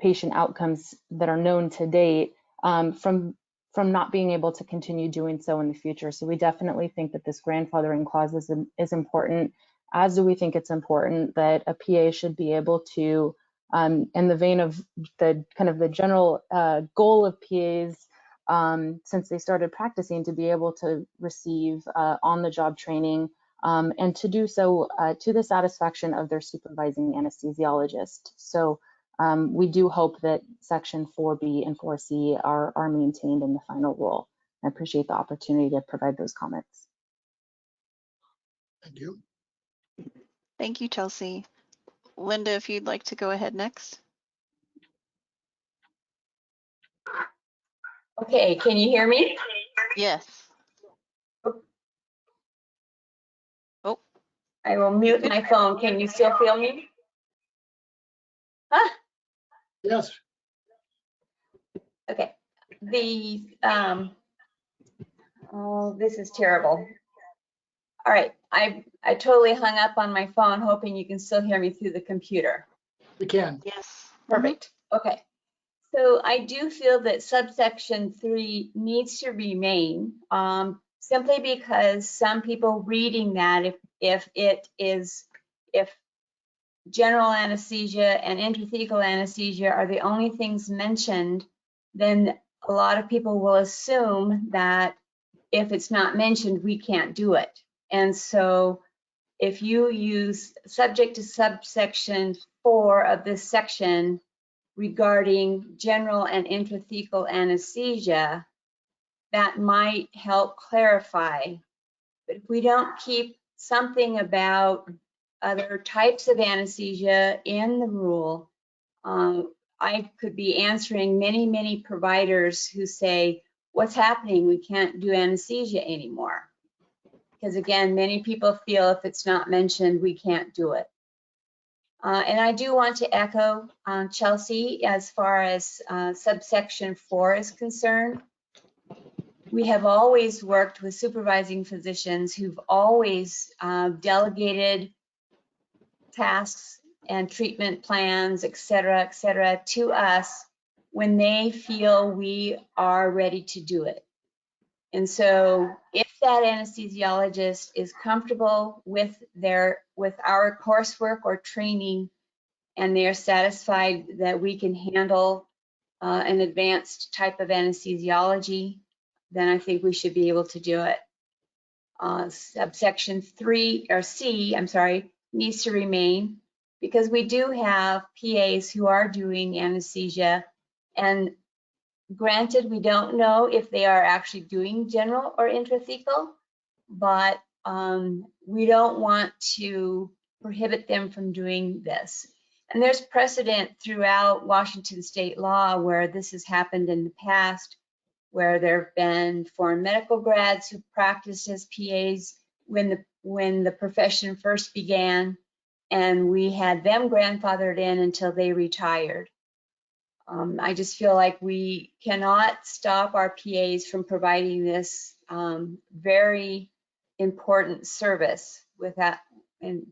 patient outcomes that are known to date from not being able to continue doing so in the future. So we definitely think that this grandfathering clause is important, as do we think it's important that a PA should be able to, in the vein of the kind of the general goal of PAs since they started practicing, to be able to receive on-the-job training and to do so to the satisfaction of their supervising anesthesiologist. So We do hope that section 4B and 4C are maintained in the final rule. I appreciate the opportunity to provide those comments. Thank you. Thank you, Chelsea. Linda, if you'd like to go ahead next. Okay, can you hear me? Yes. Oh. I will mute my phone. Can you still feel me? Huh? Yes. Okay. Oh, this is terrible. All right, I totally hung up on my phone, hoping you can still hear me through the computer. We can. Yes. Perfect. Okay. So I do feel that subsection 3 needs to remain, simply because some people reading that, if general anesthesia and intrathecal anesthesia are the only things mentioned, then a lot of people will assume that if it's not mentioned, we can't do it. And so if you use subject to subsection 4 of this section regarding general and intrathecal anesthesia, that might help clarify. But if we don't keep something about other types of anesthesia in the rule, I could be answering many providers who say, what's happening? We can't do anesthesia anymore. Because again, many people feel if it's not mentioned, we can't do it. And I do want to echo Chelsea as far as subsection 4 is concerned. We have always worked with supervising physicians who've always delegated tasks and treatment plans, et cetera, to us when they feel we are ready to do it. And so if that anesthesiologist is comfortable with our coursework or training, and they are satisfied that we can handle an advanced type of anesthesiology, then I think we should be able to do it. Subsection 3 or C, I'm sorry, needs to remain because we do have PAs who are doing anesthesia, and granted, we don't know if they are actually doing general or intrathecal, but we don't want to prohibit them from doing this. And there's precedent throughout Washington state law where this has happened in the past, where there have been foreign medical grads who practiced as PAs when the profession first began, and we had them grandfathered in until they retired. I just feel like we cannot stop our PAs from providing this very important service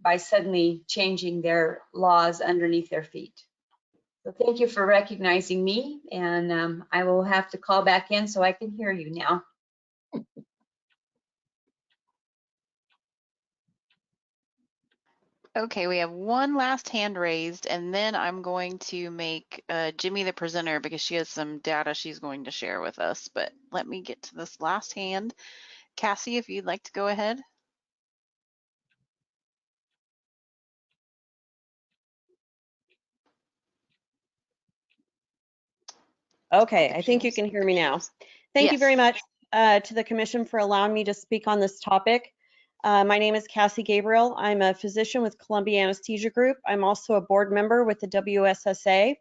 by suddenly changing their laws underneath their feet. So thank you for recognizing me, and I will have to call back in so I can hear you now. Okay, we have one last hand raised, and then I'm going to make Jimmy the presenter because she has some data she's going to share with us. But let me get to this last hand. Cassie, if you'd like to go ahead. Okay, I think you can hear me now. Thank you Yes. very much to the commission for allowing me to speak on this topic. My name is Cassie Gabriel. I'm a physician with Columbia Anesthesia Group. I'm also a board member with the WSSA.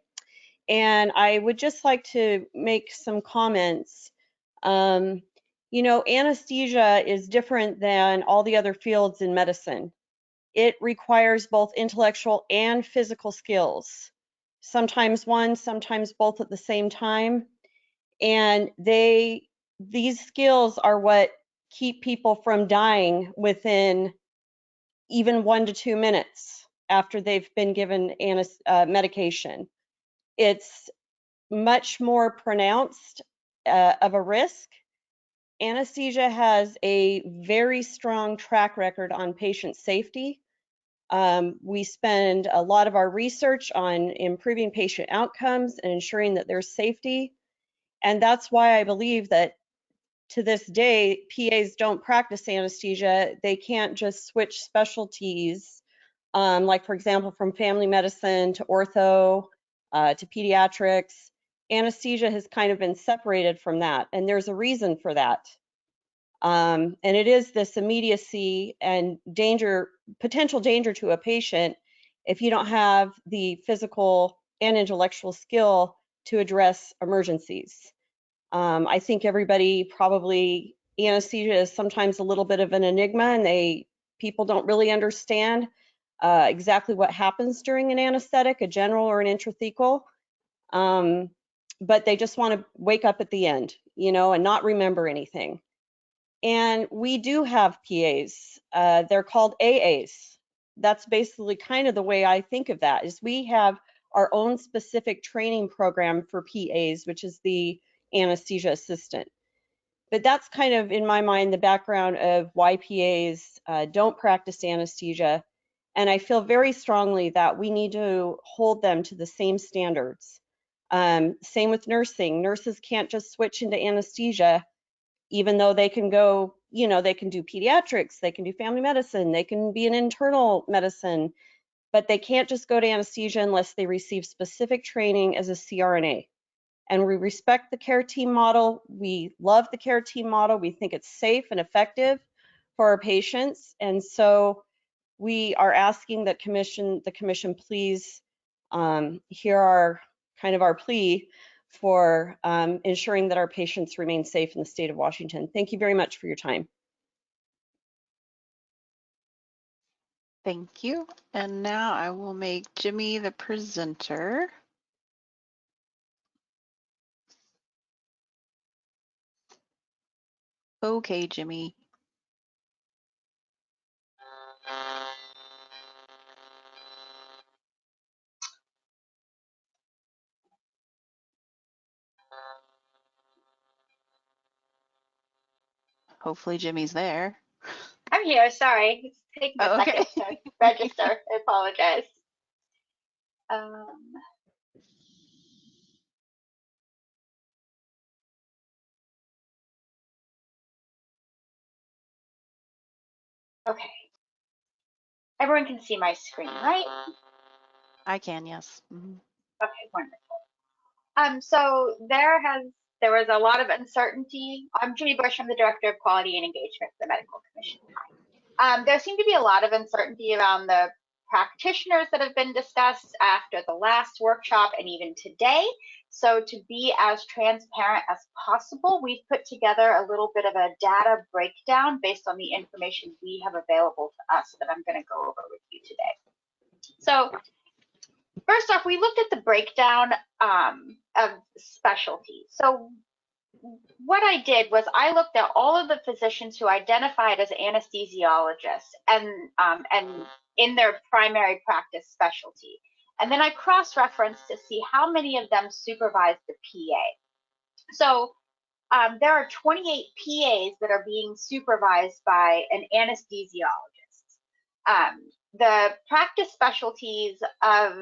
And I would just like to make some comments. You know, anesthesia is different than all the other fields in medicine. It requires both intellectual and physical skills. Sometimes one, sometimes both at the same time. And these skills are what keep people from dying within even 1 to 2 minutes after they've been given medication. It's much more pronounced of a risk. Anesthesia has a very strong track record on patient safety. We spend a lot of our research on improving patient outcomes and ensuring that there's safety. And that's why I believe that to this day, PAs don't practice anesthesia. They can't just switch specialties, like for example, from family medicine to ortho, to pediatrics. Anesthesia has kind of been separated from that, and there's a reason for that. And it is this immediacy and danger, potential danger to a patient if you don't have the physical and intellectual skill to address emergencies. I think everybody probably, anesthesia is sometimes a little bit of an enigma, and people don't really understand exactly what happens during an anesthetic, a general or an intrathecal. But they just want to wake up at the end, you know, and not remember anything. And we do have PAs. They're called AAs. That's basically kind of the way I think of that, is we have our own specific training program for PAs, which is the anesthesia assistant. But that's kind of, in my mind, the background of why PAs don't practice anesthesia. And I feel very strongly that we need to hold them to the same standards. Same with nursing. Nurses can't just switch into anesthesia, even though they can go, you know, they can do pediatrics, they can do family medicine, they can be an internal medicine, but they can't just go to anesthesia unless they receive specific training as a CRNA. And we respect the care team model. We love the care team model. We think it's safe and effective for our patients. And so we are asking that the commission please hear our plea for ensuring that our patients remain safe in the state of Washington. Thank you very much for your time. Thank you. And now I will make Jimmy the presenter. Okay, Jimmy. Hopefully Jimmy's there. I'm here, sorry. It's taking a second to register. I apologize. Okay. Everyone can see my screen, right? I can, yes. Mm-hmm. Okay, wonderful. So there was a lot of uncertainty. I'm Judy Bush. I'm the Director of Quality and Engagement for the Medical Commission. There seemed to be a lot of uncertainty around the practitioners that have been discussed after the last workshop and even today. So to be as transparent as possible, we've put together a little bit of a data breakdown based on the information we have available to us that I'm going to go over with you today. So first off, we looked at the breakdown of specialties. So what I did was I looked at all of the physicians who identified as anesthesiologists and in their primary practice specialty. And then I cross-referenced to see how many of them supervised the PA. So there are 28 PAs that are being supervised by an anesthesiologist. The practice specialties of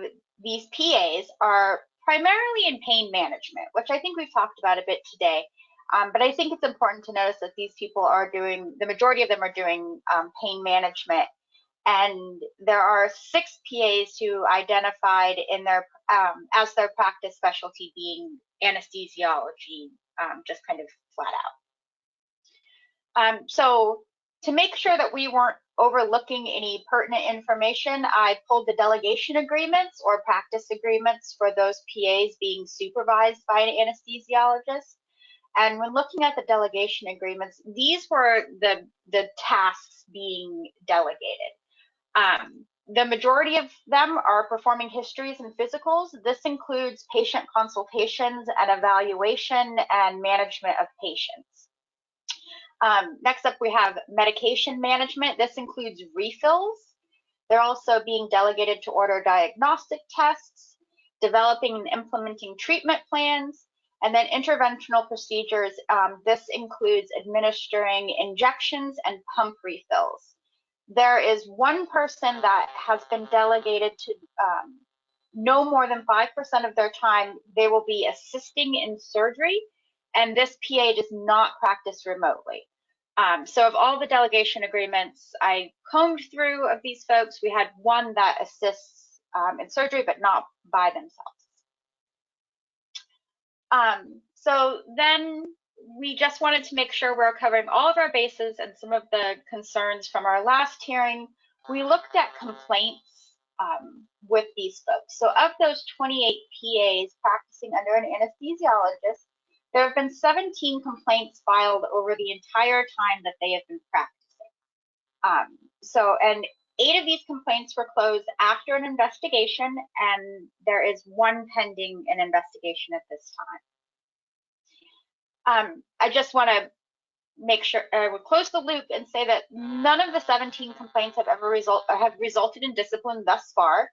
these PAs are primarily in pain management, which I think we've talked about a bit today. But I think it's important to notice that these people are doing, the majority of them are doing pain management. And there are 6 PAs who identified in their as their practice specialty being anesthesiology, just kind of flat out. So to make sure that we weren't overlooking any pertinent information, I pulled the delegation agreements or practice agreements for those PAs being supervised by an anesthesiologist. And when looking at the delegation agreements, these were the tasks being delegated. The majority of them are performing histories and physicals. This includes patient consultations and evaluation and management of patients. Next up, we have medication management. This includes refills. They're also being delegated to order diagnostic tests, developing and implementing treatment plans, and then interventional procedures. This includes administering injections and pump refills. There is one person that has been delegated to no more than 5% of their time. They will be assisting in surgery, and this PA does not practice remotely. So of all the delegation agreements I combed through of these folks, we had one that assists in surgery, but not by themselves. So then we just wanted to make sure we're covering all of our bases and some of the concerns from our last hearing. We looked at complaints with these folks. So of those 28 PAs practicing under an anesthesiologist, there have been 17 complaints filed over the entire time that they have been practicing. And 8 of these complaints were closed after an investigation, and there is 1 pending an investigation at this time. I just want to make sure I would close the loop and say that none of the 17 complaints have ever resulted in discipline thus far,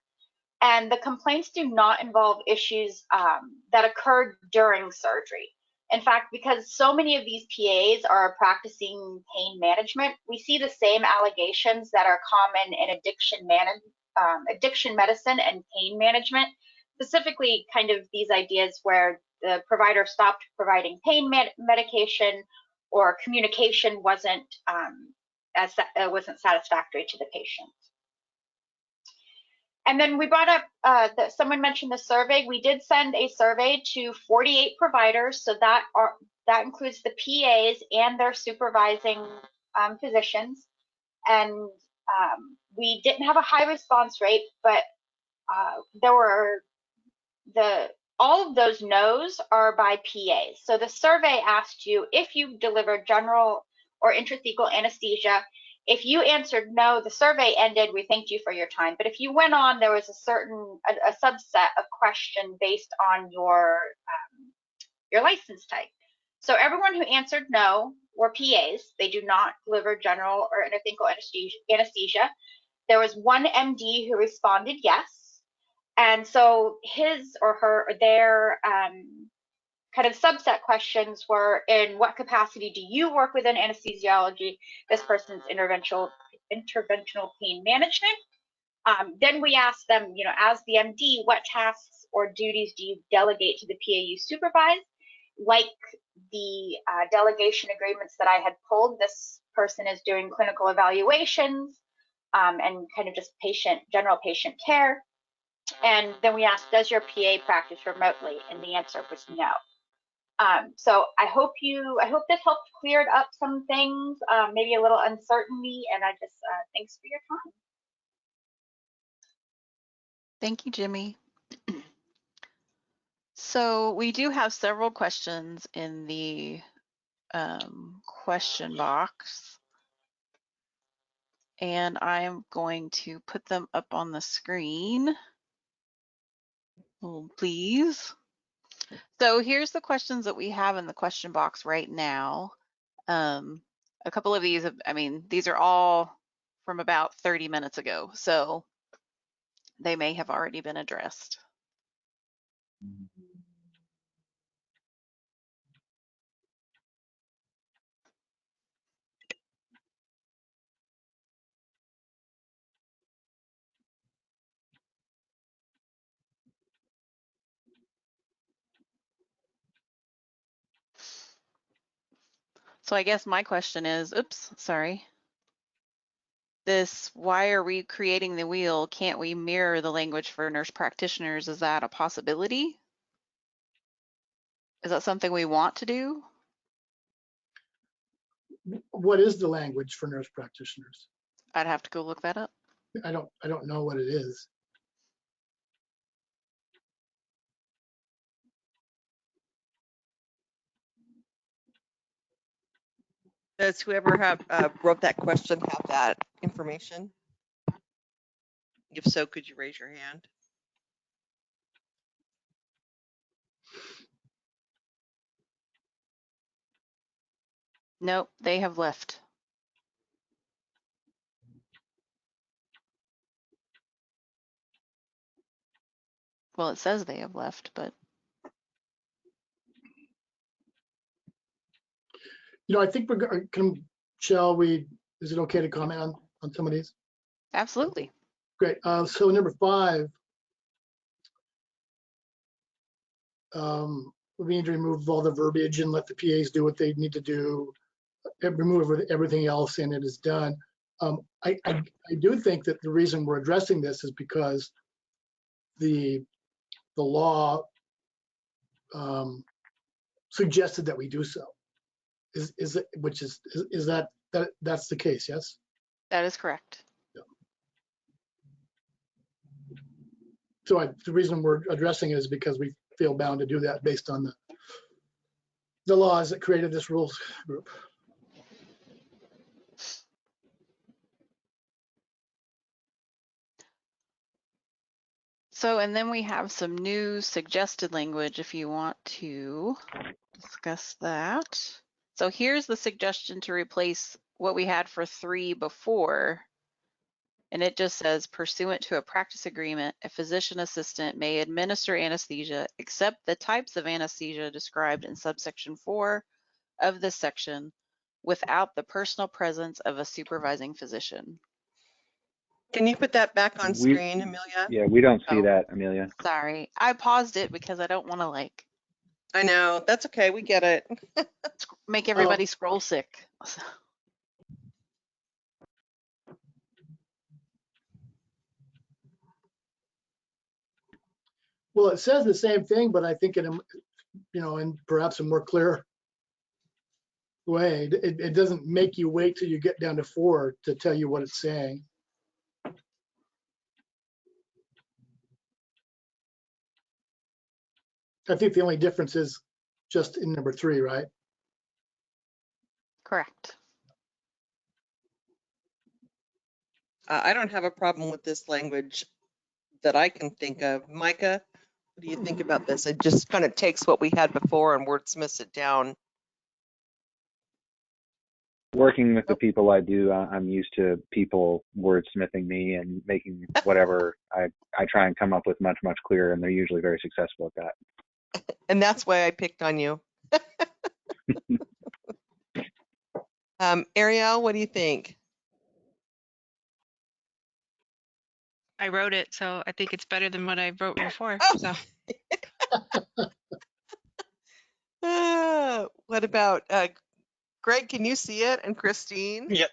and the complaints do not involve issues that occurred during surgery. In fact, because so many of these PAs are practicing pain management, we see the same allegations that are common in addiction medicine and pain management, specifically kind of these ideas where the provider stopped providing pain medication, or communication wasn't satisfactory to the patient. And then we brought up that someone mentioned the survey. We did send a survey to 48 providers, so that includes the PAs and their supervising physicians. And we didn't have a high response rate, but there were all of those no's are by PAs. So the survey asked you if you delivered general or intrathecal anesthesia. If you answered no, the survey ended. We thanked you for your time. But if you went on, there was a subset of question based on your license type. So everyone who answered no were PAs. They do not deliver general or intrathecal anesthesia. There was 1 MD who responded yes. And so his or their kind of subset questions were, in what capacity do you work within anesthesiology? This person's interventional pain management. Then we asked them, as the MD, what tasks or duties do you delegate to the PA you supervise? Like the delegation agreements that I had pulled, this person is doing clinical evaluations and kind of just general patient care. And then we asked, does your PA practice remotely? And the answer was no. So I hope this helped cleared up some things, maybe a little uncertainty, and I just thanks for your time. Thank you, Jimmy. So we do have several questions in the question box, and I'm going to put them up on the screen. Please. So here's the questions that we have in the question box right now. A couple of these, these are all from about 30 minutes ago, so they may have already been addressed. So I guess my question is, why are we creating the wheel? Can't we mirror the language for nurse practitioners? Is that a possibility? Is that something we want to do? What is the language for nurse practitioners? I'd have to go look that up. I don't know what it is. Does whoever wrote that question have that information? If so, could you raise your hand? Nope, they have left. Well, it says they have left, but. I think is it okay to comment on some of these? Absolutely. Great. So number 5, we need to remove all the verbiage and let the PAs do what they need to do, remove everything else, and it is done. I do think that the reason we're addressing this is because the law suggested that we do so. Is it, which is that's the case, yes? That is correct. So the reason we're addressing it is because we feel bound to do that based on the laws that created this rules group. So, and then we have some new suggested language if you want to discuss that. So here's the suggestion to replace what we had for 3 before. And it just says, pursuant to a practice agreement, a physician assistant may administer anesthesia except the types of anesthesia described in subsection 4 of this section without the personal presence of a supervising physician. Can you put that back on screen, Amelia? Yeah, we don't see that, Amelia. Sorry, I paused it because I don't want to like. I know, that's okay, we get it. Make everybody scroll sick. Well, it says the same thing, but I think in in perhaps a more clear way. It doesn't make you wait till you get down to 4 to tell you what it's saying. I think the only difference is just in number 3, right? Correct. I don't have a problem with this language that I can think of. Micah, what do you think about this? It just kind of takes what we had before and wordsmiths it down. Working with the people I do, I'm used to people wordsmithing me and making whatever I try and come up with much clearer, and they're usually very successful at that. And that's why I picked on you. Ariel, what do you think? I wrote it, so I think it's better than what I wrote before. So What about Greg? Can you see it? And Christine? Yep.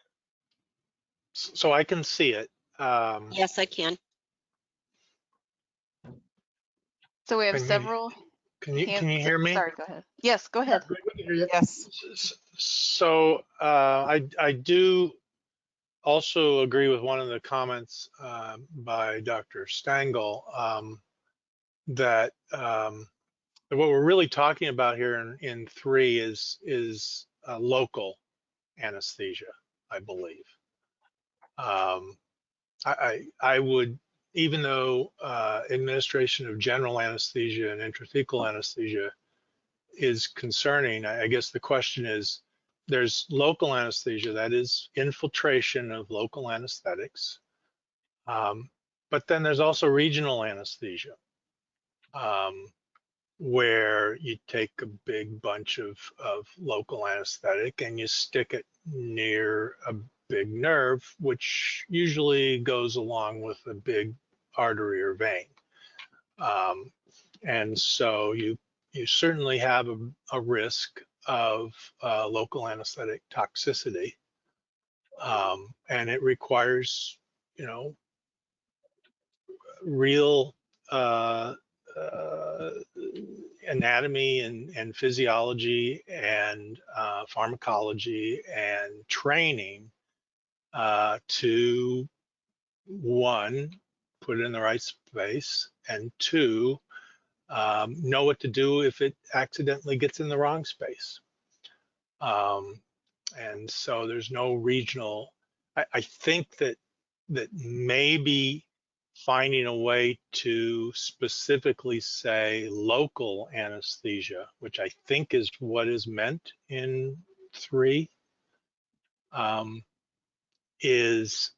So I can see it. Yes, I can. So we have several. Can you hear me? Sorry, go ahead. Yes, go ahead. Yes. So I do also agree with one of the comments by Dr. Stengel that what we're really talking about here in 3 is local anesthesia, I believe. I would, even though administration of general anesthesia and intrathecal anesthesia is concerning, I guess the question is, there's local anesthesia, that is infiltration of local anesthetics, but then there's also regional anesthesia, where you take a big bunch of local anesthetic and you stick it near a big nerve, which usually goes along with a big artery or vein. And so you certainly have a risk of local anesthetic toxicity, and it requires, real anatomy and physiology and pharmacology and training to, 1, put it in the right space, and 2, know what to do if it accidentally gets in the wrong space. And so there's no regional. I think that maybe finding a way to specifically say local anesthesia, which I think is what is meant in 3, is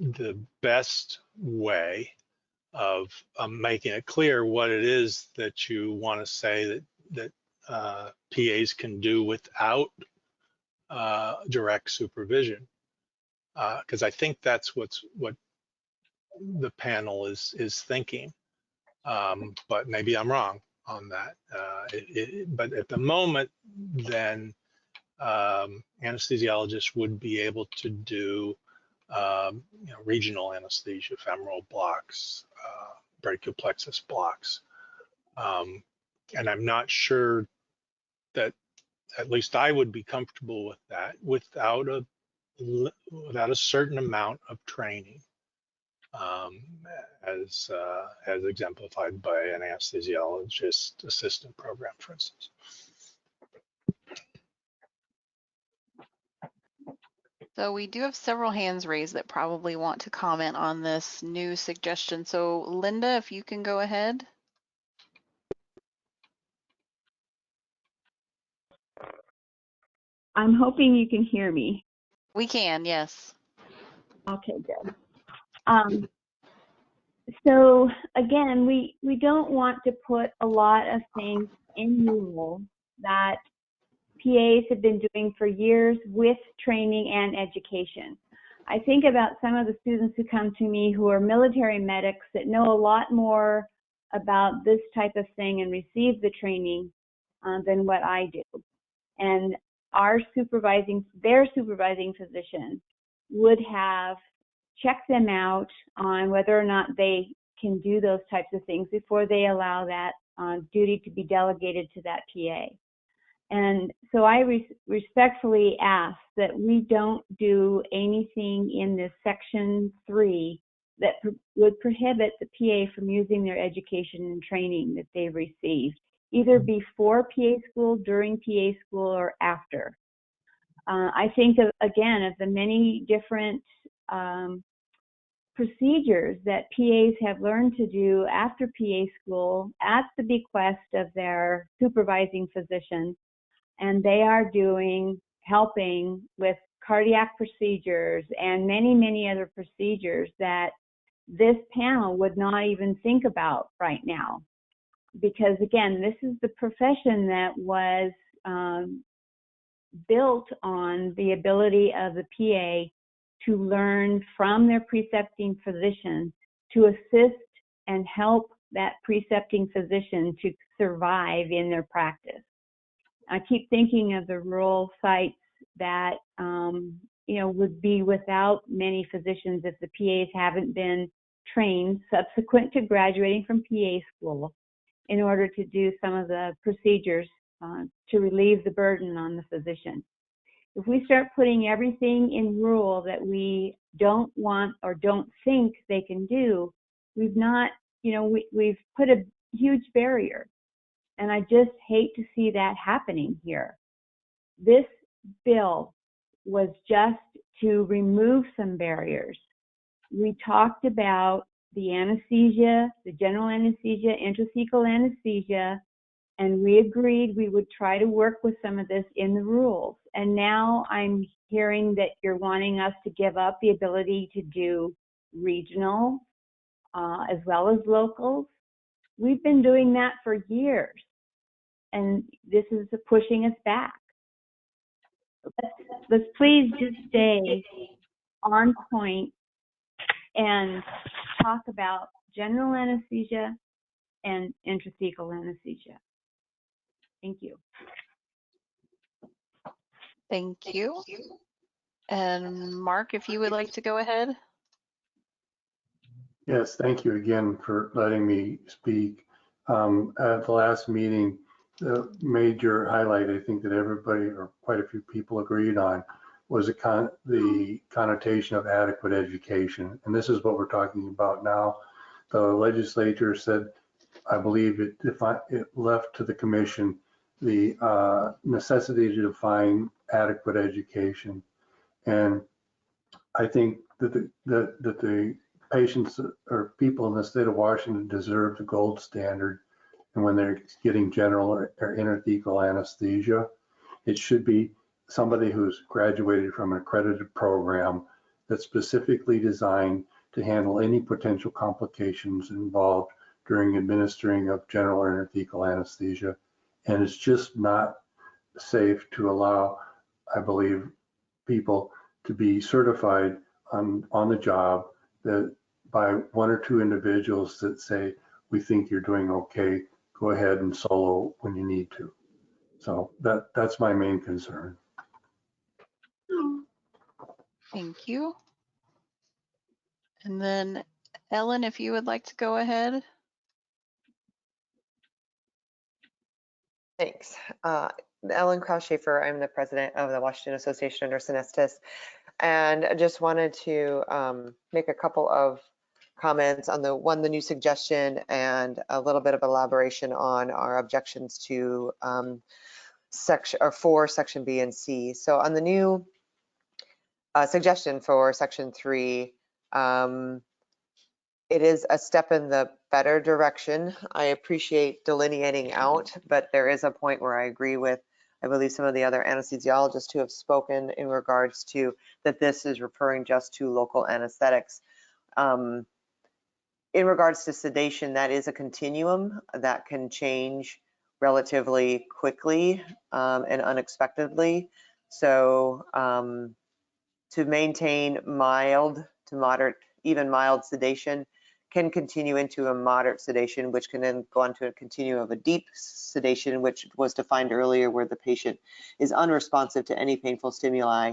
the best way of making it clear what it is that you want to say that PAs can do without direct supervision, because I think that's what the panel is thinking, but maybe I'm wrong on that. But at the moment, then anesthesiologists would be able to do regional anesthesia, femoral blocks, brachial plexus blocks. And I'm not sure that at least I would be comfortable with that without a certain amount of training, as exemplified by an anesthesiologist assistant program, for instance. So we do have several hands raised that probably want to comment on this new suggestion. So Linda, if you can go ahead. I'm hoping you can hear me. We can, yes. Okay, good. So again, we don't want to put a lot of things in rule that PAs have been doing for years with training and education. I think about some of the students who come to me who are military medics that know a lot more about this type of thing and receive the training than what I do. And their supervising physician would have checked them out on whether or not they can do those types of things before they allow that duty to be delegated to that PA. And so I respectfully ask that we don't do anything in this section 3 that would prohibit the PA from using their education and training that they've received, either before PA school, during PA school, or after. I think of, again, of the many different procedures that PAs have learned to do after PA school at the bequest of their supervising physician, and they are helping with cardiac procedures and many, many other procedures that this panel would not even think about right now. Because again, this is the profession that was built on the ability of the PA to learn from their precepting physician to assist and help that precepting physician to survive in their practice. I keep thinking of the rural sites that would be without many physicians if the PAs haven't been trained subsequent to graduating from PA school in order to do some of the procedures to relieve the burden on the physician. If we start putting everything in rule that we don't want or don't think they can do, we've put a huge barrier. And I just hate to see that happening here. This bill was just to remove some barriers. We talked about the anesthesia, the general anesthesia, intrathecal anesthesia, and we agreed we would try to work with some of this in the rules. And now I'm hearing that you're wanting us to give up the ability to do regional as well as locals. We've been doing that for years, and this is pushing us back. Let's please just stay on point and talk about general anesthesia and intrathecal anesthesia. Thank you. Thank you. And Mark, if you would like to go ahead. Yes, thank you again for letting me speak. At the last meeting, the major highlight I think that everybody or quite a few people agreed on was the connotation of adequate education. And this is what we're talking about now. The legislature said, I believe it left to the commission the necessity to define adequate education. And I think that the patients or people in the state of Washington deserve the gold standard. And when they're getting general or intrathecal anesthesia, it should be somebody who's graduated from an accredited program that's specifically designed to handle any potential complications involved during administering of general or intrathecal anesthesia. And it's just not safe to allow, I believe, people to be certified on the job that by one or two individuals that say, we think you're doing okay, go ahead and solo when you need to. So that's my main concern. Thank you. And then Ellen, if you would like to go ahead. Thanks. Ellen Krause-Schaefer, I'm the president of the Washington Association of Nurse Anesthetists, and I just wanted to make a couple of comments on the new suggestion and a little bit of elaboration on our objections to section B and C. So on the new suggestion for section 3, it is a step in the better direction. I appreciate delineating out, but there is a point where I agree with, I believe, some of the other anesthesiologists who have spoken in regards to that this is referring just to local anesthetics. In regards to sedation, that is a continuum that can change relatively quickly and unexpectedly. So to maintain mild to moderate, even mild sedation can continue into a moderate sedation, which can then go on to a continuum of a deep sedation, which was defined earlier, where the patient is unresponsive to any painful stimuli,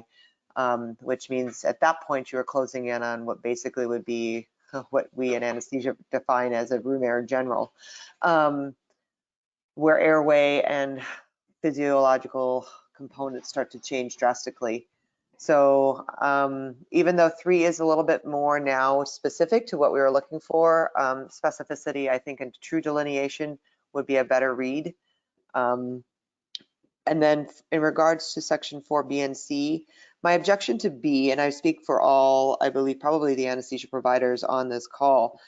which means at that point you are closing in on what basically would be what we in anesthesia define as a room air general, where airway and physiological components start to change drastically. So even though 3 is a little bit more now specific to what we were looking for, specificity, I think, and true delineation would be a better read. And then in regards to section 4B and C, my objection to B, and I speak for all, I believe, probably the anesthesia providers on this call,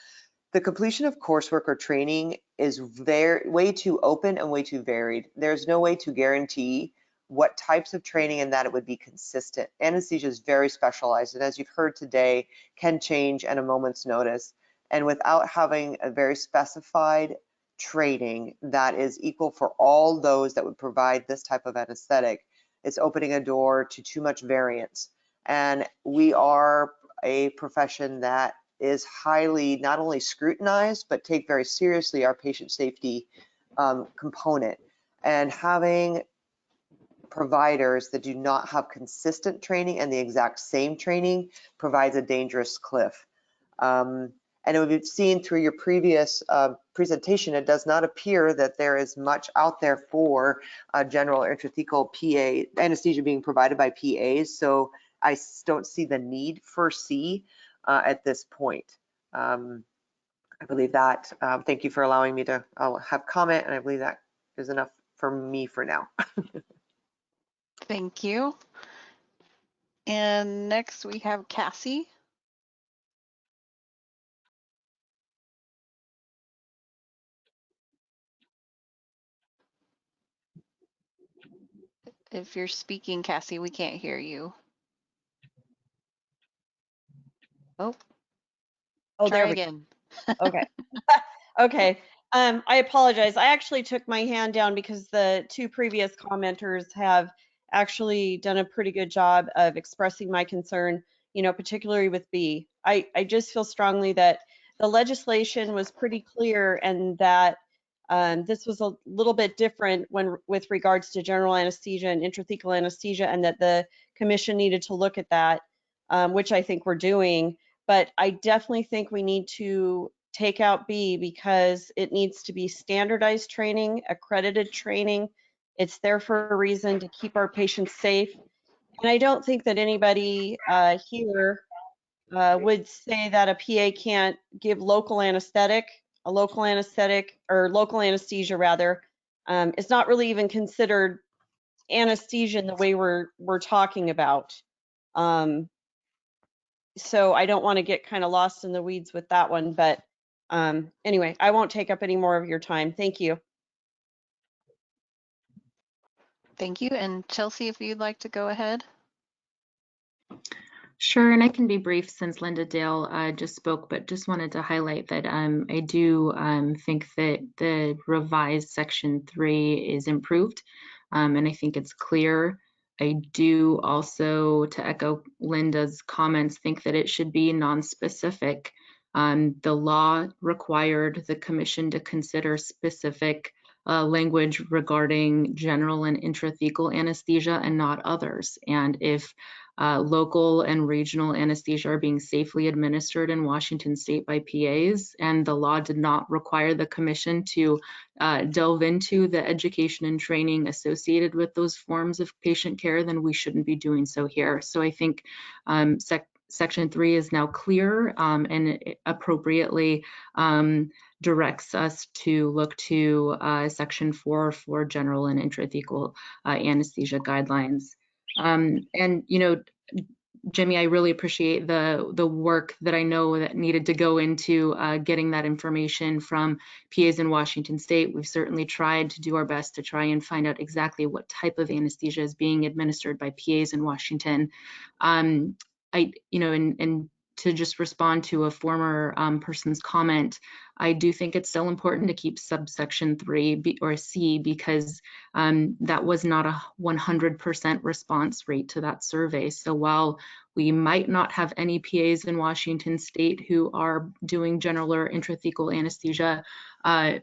the completion of coursework or training is way too open and way too varied. There's no way to guarantee what types of training and that it would be consistent. Anesthesia is very specialized, and as you've heard today, can change at a moment's notice. And without having a very specified training that is equal for all those that would provide this type of anesthetic, it's opening a door to too much variance. And we are a profession that is highly not only scrutinized, but take very seriously our patient safety component. And having providers that do not have consistent training and the exact same training provides a dangerous cliff. And we've seen through your previous presentation, it does not appear that there is much out there for general intrathecal PA anesthesia being provided by PAs. So I don't see the need for C at this point. I believe that. Thank you for allowing me to have comment, and I believe that is enough for me for now. Thank you. And next we have Cassie. If you're speaking, Cassie, we can't hear you. Oh, There we again. go. Okay. Okay. I apologize. I actually took my hand down because the 2 previous commenters have actually done a pretty good job of expressing my concern, you know, particularly with B. I just feel strongly that the legislation was pretty clear and that this was a little bit different with regards to general anesthesia and intrathecal anesthesia, and that the commission needed to look at that, which I think we're doing. But I definitely think we need to take out B because it needs to be standardized training, accredited training. It's there for a reason, to keep our patients safe. And I don't think that anybody here would say that a PA can't give local anesthetic, local anesthesia rather. It's not really even considered anesthesia in the way we're talking about. So I don't want to get kind of lost in the weeds with that one, but anyway, I won't take up any more of your time. Thank you. Thank you. And Chelsea, if you'd like to go ahead. Sure, and I can be brief since Linda Dale just spoke, but just wanted to highlight that I do think that the revised section 3 is improved, and I think it's clear. I do also, to echo Linda's comments, think that it should be non-specific. The law required the commission to consider specific language regarding general and intrathecal anesthesia and not others. And if local and regional anesthesia are being safely administered in Washington state by PAs, and the law did not require the commission to delve into the education and training associated with those forms of patient care, then we shouldn't be doing so here. So I think Section 3 is now clear and it appropriately directs us to look to Section 4 for general and intrathecal anesthesia guidelines. And, you know, Jimmy, I really appreciate the work that I know that needed to go into getting that information from PAs in Washington state. We've certainly tried to do our best to try and find out exactly what type of anesthesia is being administered by PAs in Washington. You know, and to just respond to a former person's comment, I do think it's still important to keep subsection 3 or C, because that was not a 100% response rate to that survey. So while we might not have any PAs in Washington state who are doing general or intrathecal anesthesia,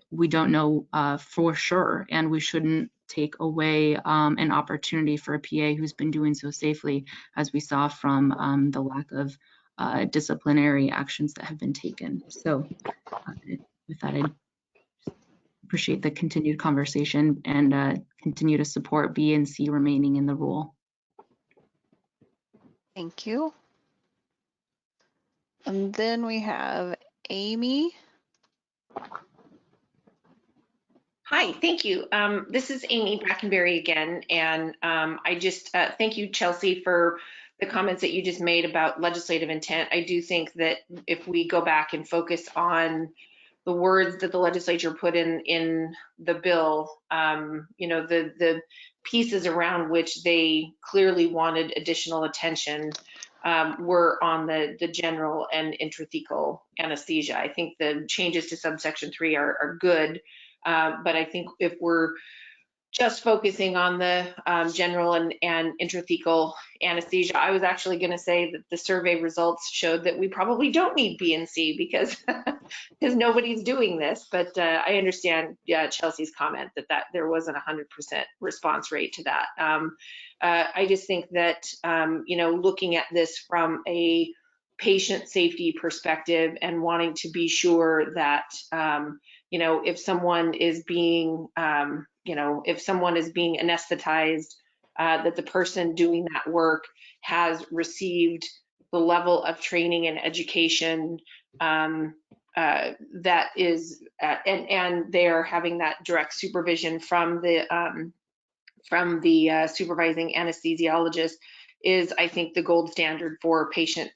we don't know for sure, and we shouldn't take away an opportunity for a PA who's been doing so safely, as we saw from the lack of disciplinary actions that have been taken. So with that, I appreciate the continued conversation and continue to support B and C remaining in the rule. Thank you. And then we have Amy. Hi, thank you. This is Amy Brackenberry again, and I just thank you, Chelsea, for the comments that you just made about legislative intent. I do think that if we go back and focus on the words that the legislature put in the bill, you know, the pieces around which they clearly wanted additional attention were on the general and intrathecal anesthesia. I think the changes to subsection 3 are good. But I think if we're just focusing on the general and intrathecal anesthesia, I was actually going to say that the survey results showed that we probably don't need B and C because nobody's doing this. But I understand Chelsea's comment that there wasn't 100% response rate to that. I just think that you know, looking at this from a patient safety perspective and wanting to be sure that you know, if someone is being if someone is being anesthetized, that the person doing that work has received the level of training and education that is, and they're having that direct supervision from the supervising anesthesiologist is, I think, the gold standard for patient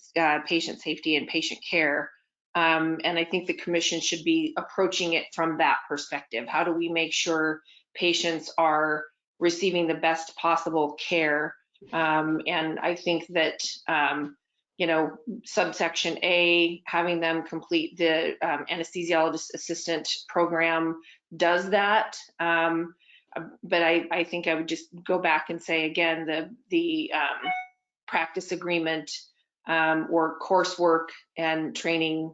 safety and patient care. And I think the commission should be approaching it from that perspective. How do we make sure patients are receiving the best possible care? And I think that, you know, subsection A, having them complete the anesthesiologist assistant program does that. But I think I would just go back and say again, the practice agreement or coursework and training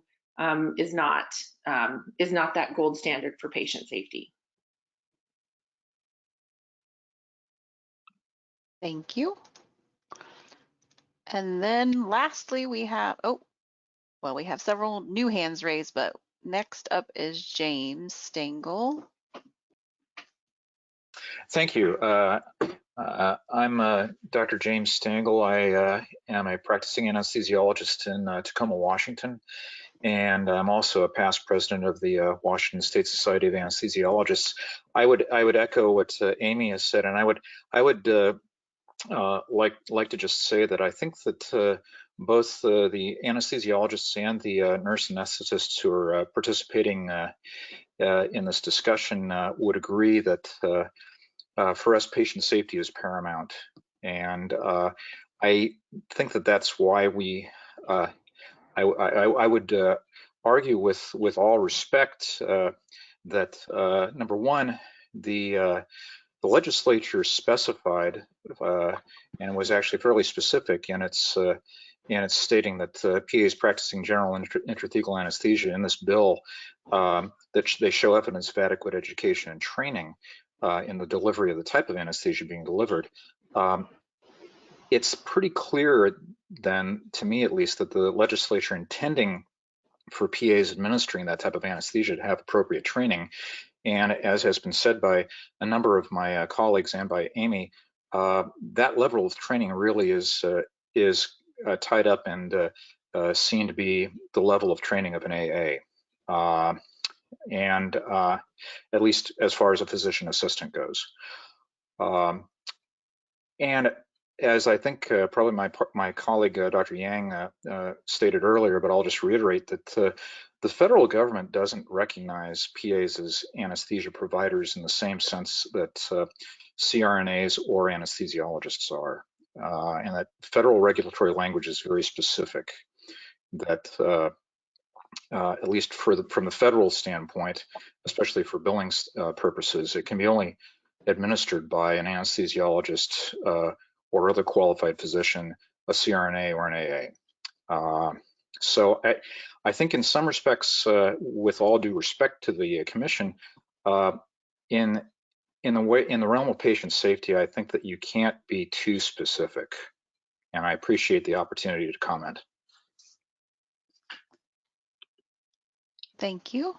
is not that gold standard for patient safety. Thank you. And then lastly, we have, we have several new hands raised, but next up is James Stengel. Thank you. I'm Dr. James Stengel. I am a practicing anesthesiologist in Tacoma, Washington, and I'm also a past president of the Washington State Society of Anesthesiologists. I would echo what Amy has said, and I would like to just say that I think that both the anesthesiologists and the nurse anesthetists who are participating in this discussion would agree that for us, patient safety is paramount, and I think that that's why we. I would argue with all respect that number one, the legislature specified and was actually fairly specific in its stating that PAs practicing general and intrathecal anesthesia in this bill that they show evidence of adequate education and training in the delivery of the type of anesthesia being delivered, it's pretty clear then, to me at least, that the legislature intending for PAs administering that type of anesthesia to have appropriate training. And as has been said by a number of my colleagues and by Amy, that level of training really is tied up and seen to be the level of training of an AA, and at least as far as a physician assistant goes. And as I think probably my colleague, Dr. Yang, stated earlier, but I'll just reiterate that the federal government doesn't recognize PAs as anesthesia providers in the same sense that CRNAs or anesthesiologists are. And that federal regulatory language is very specific, that at least from the federal standpoint, especially for billing purposes, it can be only administered by an anesthesiologist or other qualified physician, a CRNA or an AA. So I think in some respects, with all due respect to the commission, in the realm of patient safety, I think that you can't be too specific. And I appreciate the opportunity to comment. Thank you.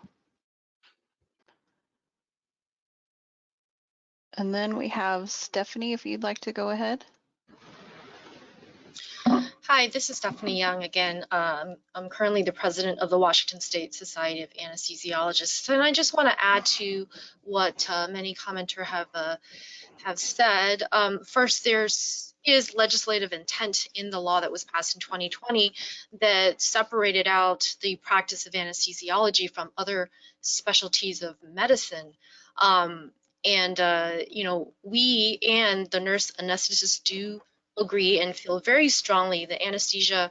And then we have Stephanie, if you'd like to go ahead. Hi, this is Stephanie Young again. I'm currently the president of the Washington State Society of Anesthesiologists, and I just want to add to what many commenters have said. First, there is legislative intent in the law that was passed in 2020 that separated out the practice of anesthesiology from other specialties of medicine. You know, we and the nurse anesthetists do agree and feel very strongly that anesthesia,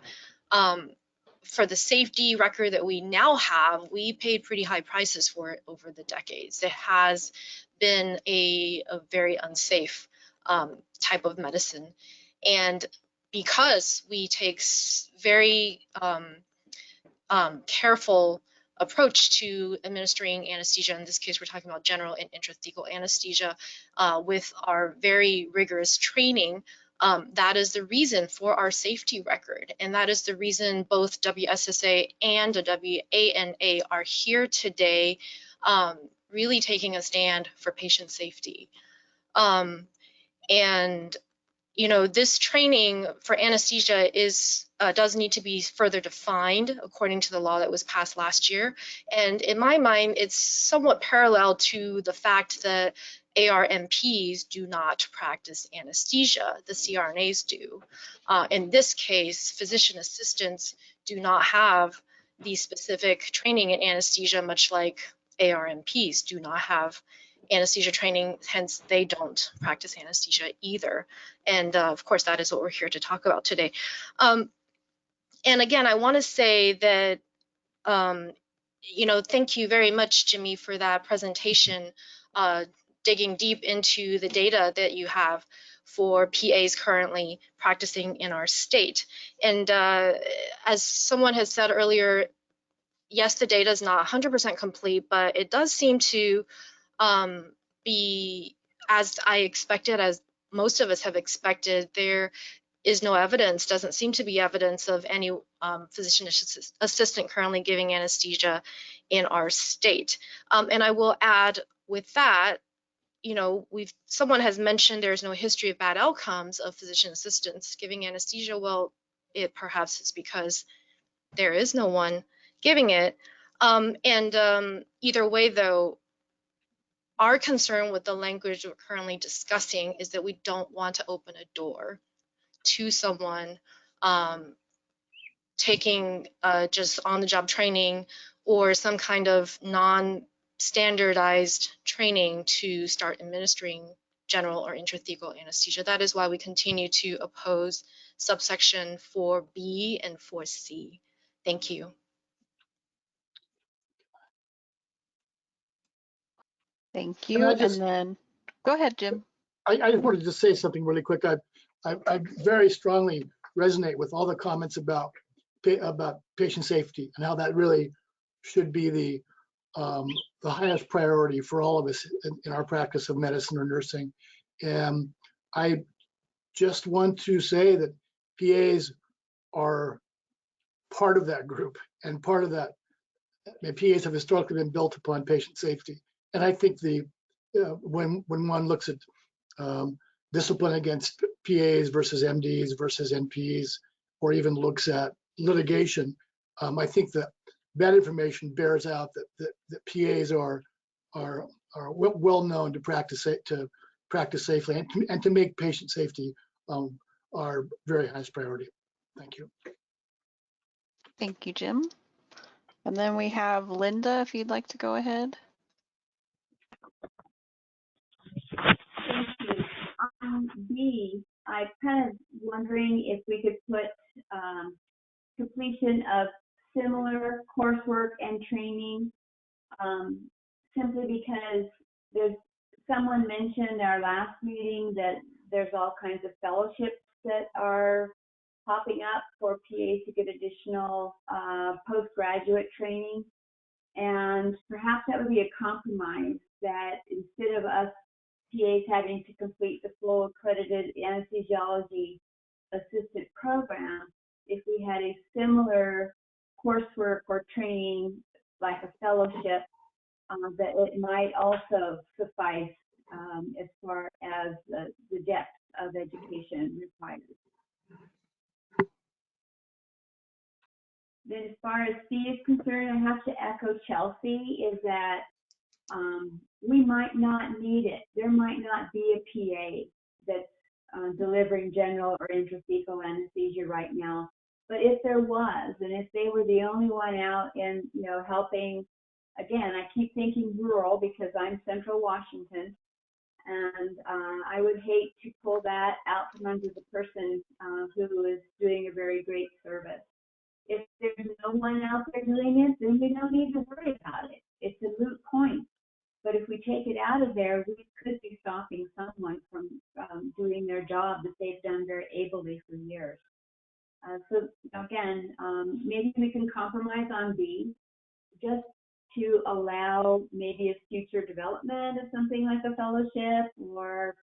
for the safety record that we now have, we paid pretty high prices for it over the decades. It has been a very unsafe type of medicine. And because we take very careful approach to administering anesthesia, in this case we're talking about general and intrathecal anesthesia, with our very rigorous training, that is the reason for our safety record, and that is the reason both WSSA and the WANA are here today, really taking a stand for patient safety. And you know, this training for anesthesia does need to be further defined according to the law that was passed last year. And in my mind, it's somewhat parallel to the fact that ARMPs do not practice anesthesia, the CRNAs do. In this case, physician assistants do not have the specific training in anesthesia, much like ARMPs do not have anesthesia training, hence they don't practice anesthesia either. And of course, that is what we're here to talk about today. And again, I want to say that, you know, thank you very much, Jimmy, for that presentation, digging deep into the data that you have for PAs currently practicing in our state. And as someone has said earlier, yes, the data is not 100% complete, but it does seem to be as I expected, as most of us have expected. There is no evidence, doesn't seem to be evidence of any physician assistant currently giving anesthesia in our state. And I will add with that, you know, someone has mentioned there's no history of bad outcomes of physician assistants giving anesthesia. Well, it perhaps is because there is no one giving it. Either way, though, our concern with the language we're currently discussing is that we don't want to open a door to someone taking just on-the-job training or some kind of non-standardized training to start administering general or intrathecal anesthesia. That is why we continue to oppose subsection 4B and 4C. Thank you. Thank you. And then go ahead, Jim. I just wanted to say something really quick. I very strongly resonate with all the comments about patient safety and how that really should be the the highest priority for all of us in our practice of medicine or nursing. And I just want to say that PAs are part of that group, and part of that, PAs have historically been built upon patient safety. And I think when one looks at discipline against PAs versus MDs versus NPs, or even looks at litigation, I think that information bears out that PAs are well known to practice safely and to make patient safety our very highest priority. Thank you. Thank you, Jim. And then we have Linda, if you'd like to go ahead. Thank you. On B, I'm kind of wondering if we could put completion of similar coursework and training, simply because someone mentioned our last meeting that there's all kinds of fellowships that are popping up for PAs to get additional postgraduate training. And perhaps that would be a compromise, that instead of us PAs having to complete the full accredited anesthesiology assistant program, if we had a similar coursework or training, like a fellowship, that it might also suffice as far as the depth of education required. Then as far as fee is concerned, I have to echo Chelsea, is that we might not need it. There might not be a PA that's delivering general or intrathecal anesthesia right now. But if there was, and if they were the only one out in, helping, again, I keep thinking rural because I'm Central Washington, and I would hate to pull that out from under the person who is doing a very great service. If there's no one out there doing it, then we don't need to worry about it. It's a moot point. But if we take it out of there, we could be stopping someone from doing their job that they've done very ably for years. So again, maybe we can compromise on B, just to allow maybe a future development of something like a fellowship, or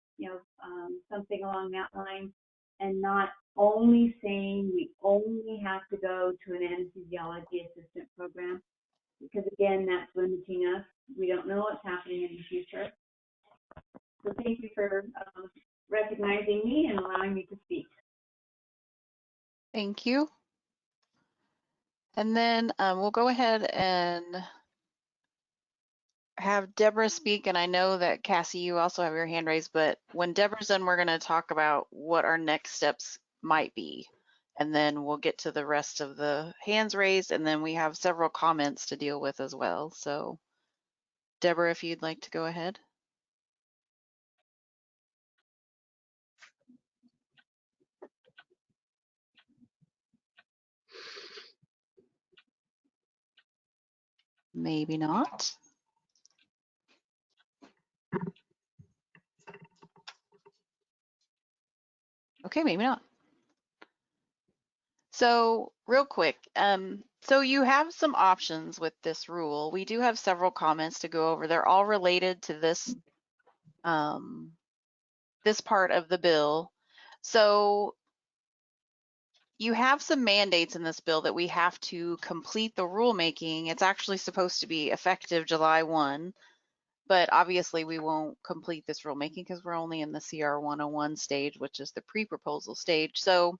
something along that line, and not only saying we only have to go to an anesthesiology assistant program, because again, that's limiting us. We don't know what's happening in the future. So thank you for recognizing me and allowing me to speak. Thank you. And then we'll go ahead and have Deborah speak. And I know that Cassie, you also have your hand raised, but when Deborah's done, we're going to talk about what our next steps might be. And then we'll get to the rest of the hands raised, and then we have several comments to deal with as well. So Deborah, if you'd like to go ahead. Maybe not. Okay, maybe not. So real quick, so you have some options with this rule. We do have several comments to go over. They're all related to this, this part of the bill. So you have some mandates in this bill that we have to complete the rulemaking. It's actually supposed to be effective July 1, but obviously we won't complete this rulemaking because we're only in the CR 101 stage, which is the pre-proposal stage. So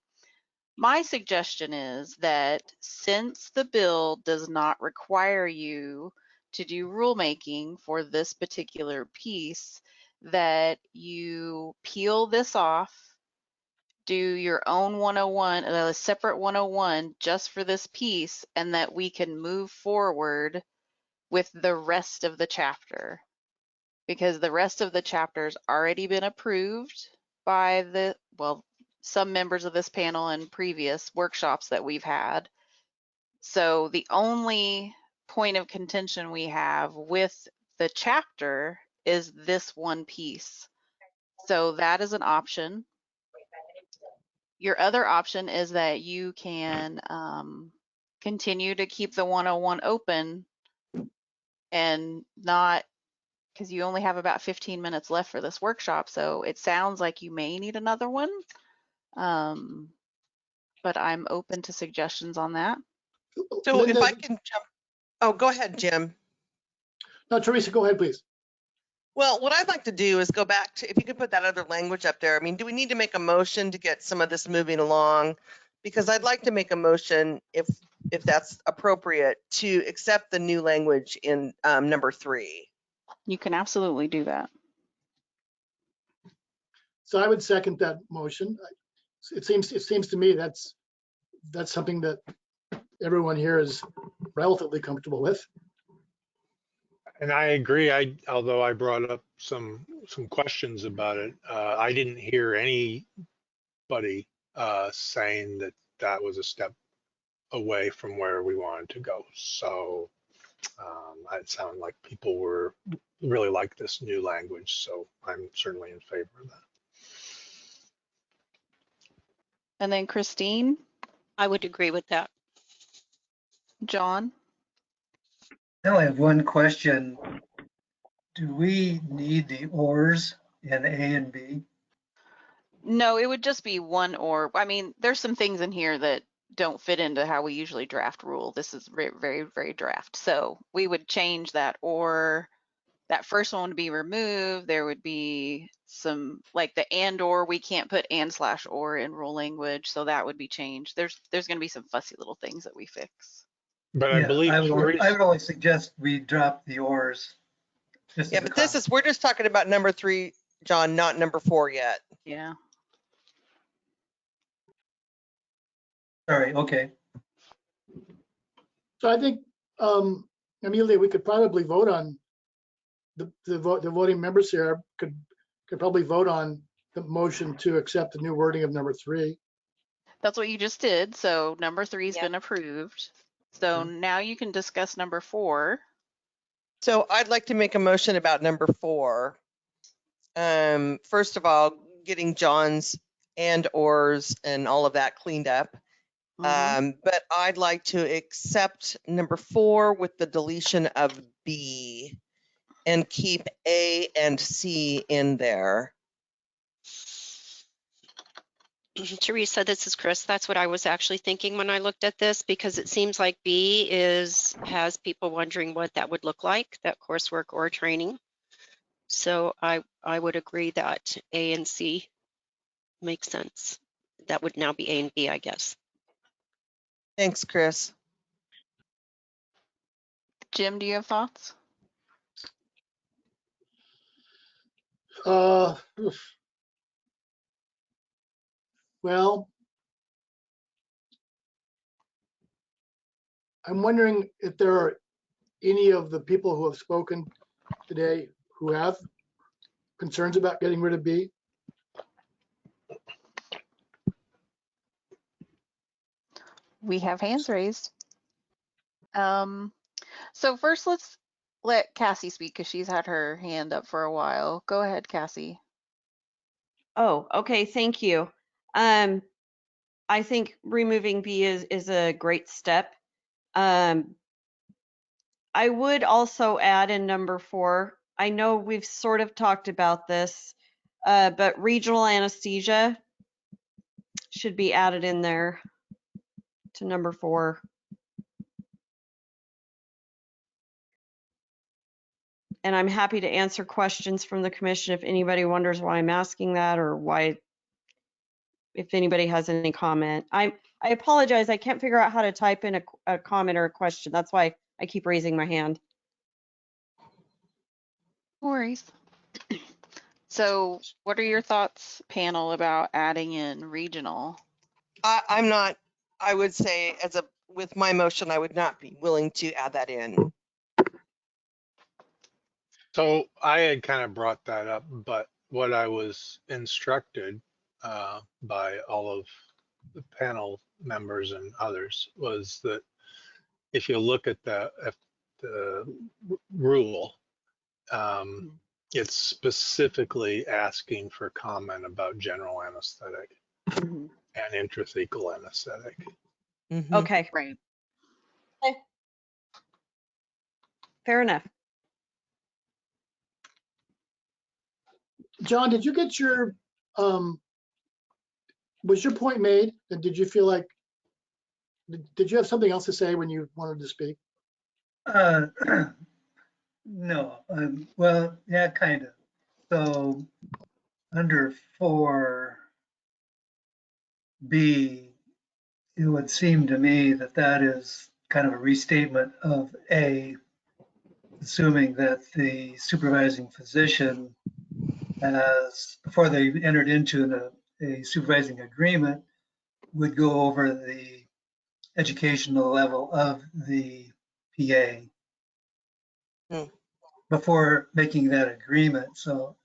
my suggestion is that since the bill does not require you to do rulemaking for this particular piece, that you peel this off, do your own 101, a separate 101 just for this piece, and that we can move forward with the rest of the chapter. Because the rest of the chapter's already been approved by some members of this panel and previous workshops that we've had. So the only point of contention we have with the chapter is this one piece. So that is an option. Your other option is that you can continue to keep the 101 open and not, because you only have about 15 minutes left for this workshop, so it sounds like you may need another one. But I'm open to suggestions on that. So Linda, if I can jump, oh, go ahead, Jim. no, Teresa, go ahead, please. Well, what I'd like to do is go back to, if you could put that other language up there. I mean, do we need to make a motion to get some of this moving along? Because I'd like to make a motion, if that's appropriate, to accept the new language in number 3. You can absolutely do that. So I would second that motion. It seems to me that's something that everyone here is relatively comfortable with. And I agree. Although I brought up some questions about it, I didn't hear anybody saying that was a step away from where we wanted to go. So it sounded like people were really like this new language. So I'm certainly in favor of that. And then Christine? I would agree with that. John? I only have one question. Do we need the ors in A and B? No, it would just be one or. I mean, there's some things in here that don't fit into how we usually draft rule. This is very, very, very draft. So we would change that or. That first one would be removed. There would be some like the and or, we can't put and/or in rule language, so that would be changed. There's going to be some fussy little things that we fix. But Yeah, I believe I would only suggest we drop the ors. Yeah, but we're just talking about number 3, John, not number 4 yet. Yeah. Sorry, okay. So I think, Amelia, we could probably vote on the voting members here could probably vote on the motion to accept the new wording of number 3. That's what you just did. So number 3 has been approved. So now you can discuss number 4. So I'd like to make a motion about number 4. First of all, getting John's and ors and all of that cleaned up. But I'd like to accept number 4 with the deletion of B and keep A and C in there. Teresa, this is Chris. That's what I was actually thinking when I looked at this, because it seems like B has people wondering what that would look like, that coursework or training. So I would agree that A and C makes sense. That would now be A and B, I guess. Thanks, Chris. Jim, do you have thoughts? Well, I'm wondering if there are any of the people who have spoken today who have concerns about getting rid of B. We have hands raised. So first let's let Cassie speak because she's had her hand up for a while. Go ahead, Cassie. Oh, okay, thank you. I think removing B is a great step. I would also add in number 4, I know we've sort of talked about this, but regional anesthesia should be added in there to number 4. And I'm happy to answer questions from the commission if anybody wonders why I'm asking that or why, if anybody has any comment. I apologize, I can't figure out how to type in a comment or a question. That's why I keep raising my hand. No worries. So what are your thoughts, panel, about adding in regional? I would say with my motion, I would not be willing to add that in. So I had kind of brought that up, but what I was instructed by all of the panel members and others was that if you look at the rule, it's specifically asking for comment about general anesthetic and intrathecal anesthetic. Okay. Right. Okay. Fair enough. John, did you get your, was your point made? And did you feel like, did you have something else to say when you wanted to speak? No, well, yeah, kind of. So under 4B, it would seem to me that that is kind of a restatement of A, assuming that the supervising physician has, before they entered into a supervising agreement, would go over the educational level of the PA before making that agreement. So,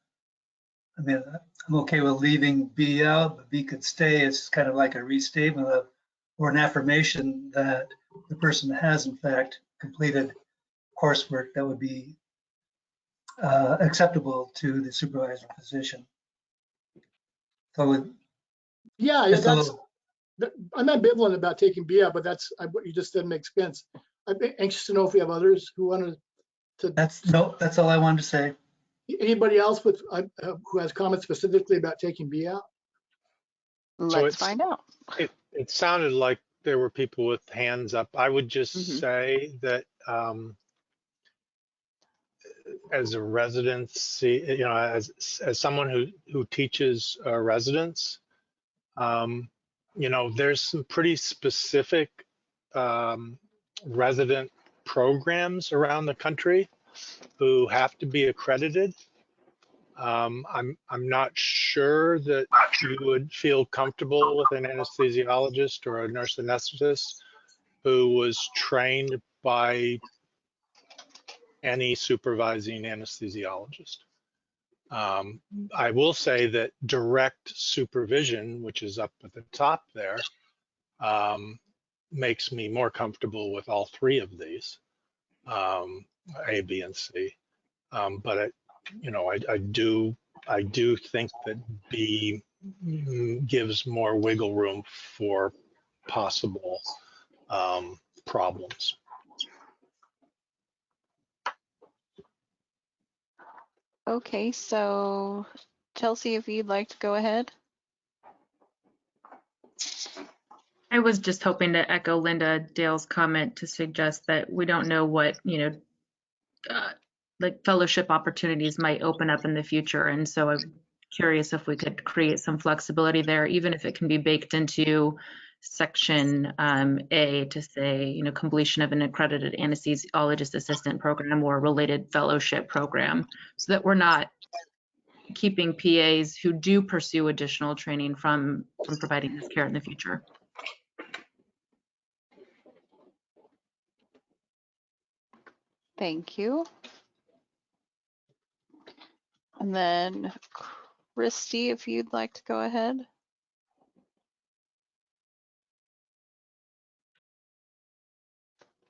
I mean, I'm okay with leaving B out, but B could stay. It's kind of like a restatement of, or an affirmation that the person has in fact completed coursework that would be acceptable to the supervising physician. So Yeah, just a that's, little, I'm ambivalent about taking B out, but that's what you just said makes sense. I'm anxious to know if we have others who wanted to. that's all I wanted to say. Anybody else with who has comments specifically about taking B out? Let's find out. It sounded like there were people with hands up. I would just say that as a residency, you know, as someone who teaches residents, you know, there's some pretty specific resident programs around the country who have to be accredited. I'm not sure that you would feel comfortable with an anesthesiologist or a nurse anesthetist who was trained by any supervising anesthesiologist. I will say that direct supervision, which is up at the top there, makes me more comfortable with all three of these, A, B, and C. But you know, I do think that B gives more wiggle room for possible problems. Okay, so Chelsea, if you'd like to go ahead. I was just hoping to echo Linda Dale's comment to suggest that we don't know what, you know, like fellowship opportunities might open up in the future. And so I'm curious if we could create some flexibility there, even if it can be baked into section A to say, you know, completion of an accredited anesthesiologist assistant program or related fellowship program, so that we're not keeping PAs who do pursue additional training from providing this care in the future. Thank you. And then Christy, if you'd like to go ahead.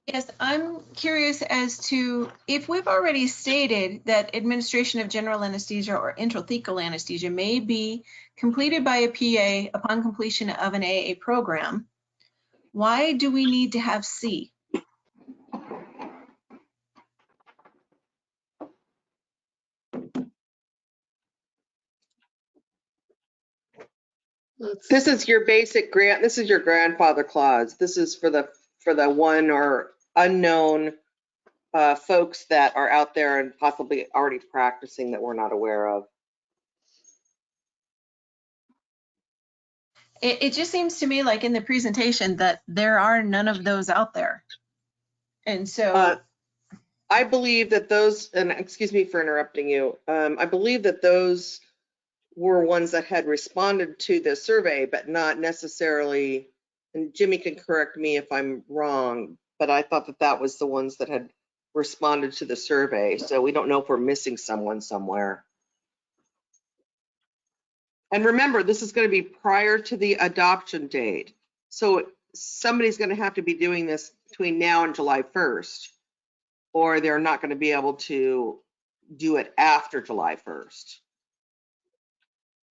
Yes, I'm curious as to if we've already stated that administration of general anesthesia or intrathecal anesthesia may be completed by a PA upon completion of an AA program, why do we need to have C? This is your basic grant. This is your grandfather clause. This is for the one or unknown folks that are out there and possibly already practicing that we're not aware of. It just seems to me like in the presentation that there are none of those out there. And so I believe that those, and excuse me for interrupting you, I believe that those were ones that had responded to the survey, but not necessarily, and Jimmy can correct me if I'm wrong, but I thought that that was the ones that had responded to the survey. So we don't know if we're missing someone somewhere. And remember, this is going to be prior to the adoption date. So somebody's going to have to be doing this between now and July 1st, or they're not going to be able to do it after July 1st.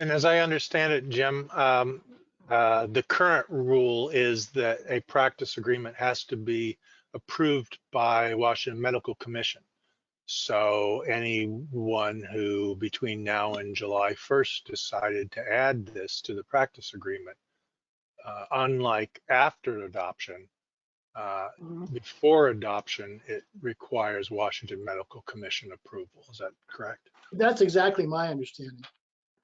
And as I understand it, Jim, the current rule is that a practice agreement has to be approved by Washington Medical Commission. So anyone who between now and July 1st decided to add this to the practice agreement, unlike after adoption, before adoption, it requires Washington Medical Commission approval. Is that correct? That's exactly my understanding.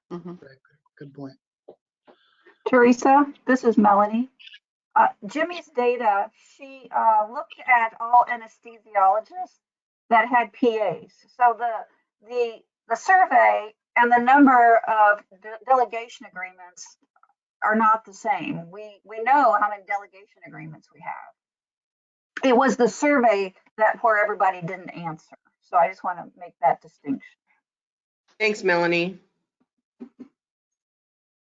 Right, good point. Teresa, this is Melanie. Jimmy's data, she looked at all anesthesiologists that had PAs. So the survey and the number of delegation agreements are not the same. We know how many delegation agreements we have. It was the survey that where everybody didn't answer. So I just want to make that distinction. Thanks, Melanie.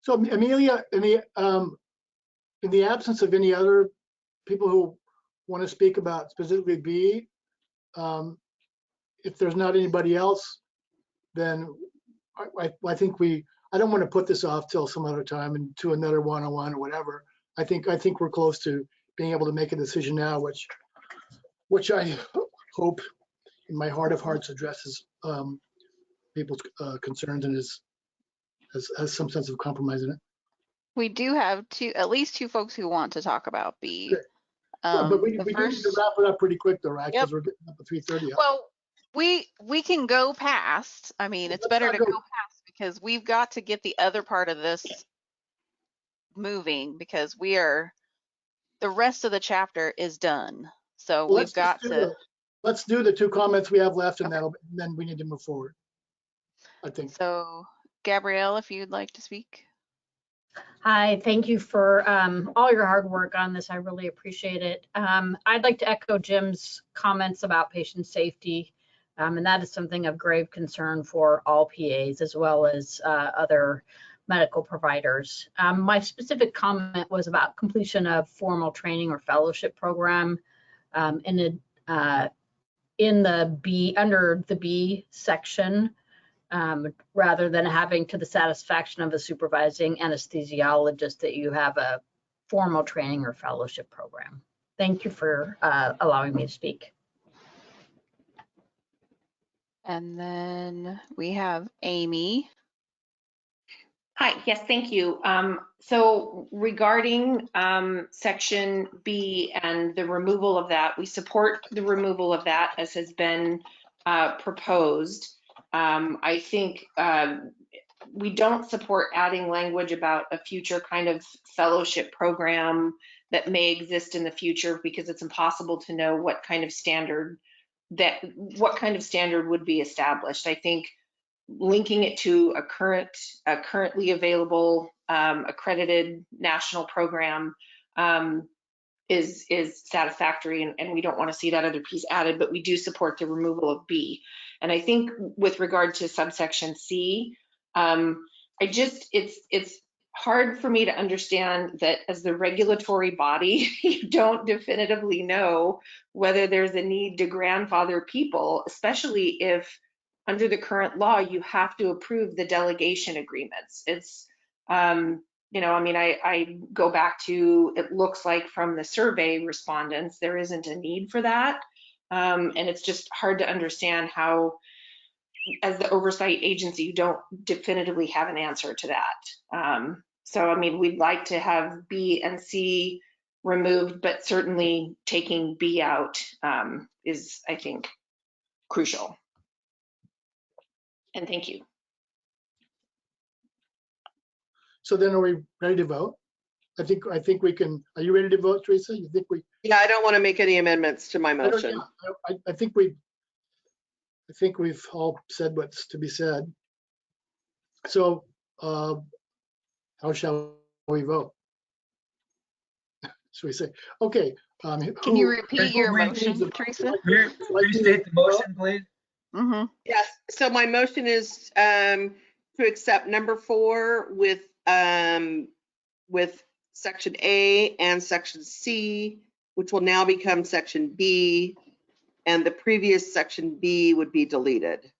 So Amelia, in the absence of any other people who want to speak about specifically B, if there's not anybody else, then I think I don't want to put this off till some other time and to another one-on-one or whatever. I think we're close to being able to make a decision now, which I hope in my heart of hearts addresses people's concerns and has some sense of compromise in it. We do have at least two folks who want to talk about B. But we do need to wrap it up pretty quick though, right? Because we're getting up at 3:30. Well, we can go past. I mean, it's better to go past because we've got to get the other part of this moving because the rest of the chapter is done. So Well, we've got to. Let's do the two comments we have left, and then we need to move forward, I think. So, Gabrielle, if you'd like to speak. Hi, thank you for all your hard work on this. I really appreciate it. I'd like to echo Jim's comments about patient safety, and that is something of grave concern for all PAs as well as other medical providers. My specific comment was about completion of formal training or fellowship program in the B, under the B section, rather than having to the satisfaction of a supervising anesthesiologist that you have a formal training or fellowship program. Thank you for allowing me to speak. And then we have Amy. Hi, yes, thank you. So regarding section B and the removal of that, we support the removal of that as has been proposed. I think we don't support adding language about a future kind of fellowship program that may exist in the future because it's impossible to know what kind of standard would be established. I think linking it to a currently available accredited national program is satisfactory, and we don't want to see that other piece added, but we do support the removal of B. And I think with regard to subsection C, it's hard for me to understand that as the regulatory body, you don't definitively know whether there's a need to grandfather people, especially if under the current law, you have to approve the delegation agreements. It's, you know, I mean, I go back to, it looks like from the survey respondents, there isn't a need for that. And it's just hard to understand how, as the oversight agency, you don't definitively have an answer to that. So, I mean, we'd like to have B and C removed, but certainly taking B out is, I think, crucial. And thank you. So then are we ready to vote? I think we can. Are you ready to vote, Teresa? You think we? Yeah, I don't want to make any amendments to my motion. I think we've all said what's to be said. So how shall we vote? Should we say, okay. Can you repeat your motion, Teresa? Restate the motion, please. Mm-hmm. Yes, so my motion is to accept number 4 with section A and section C, which will now become section B, and the previous section B would be deleted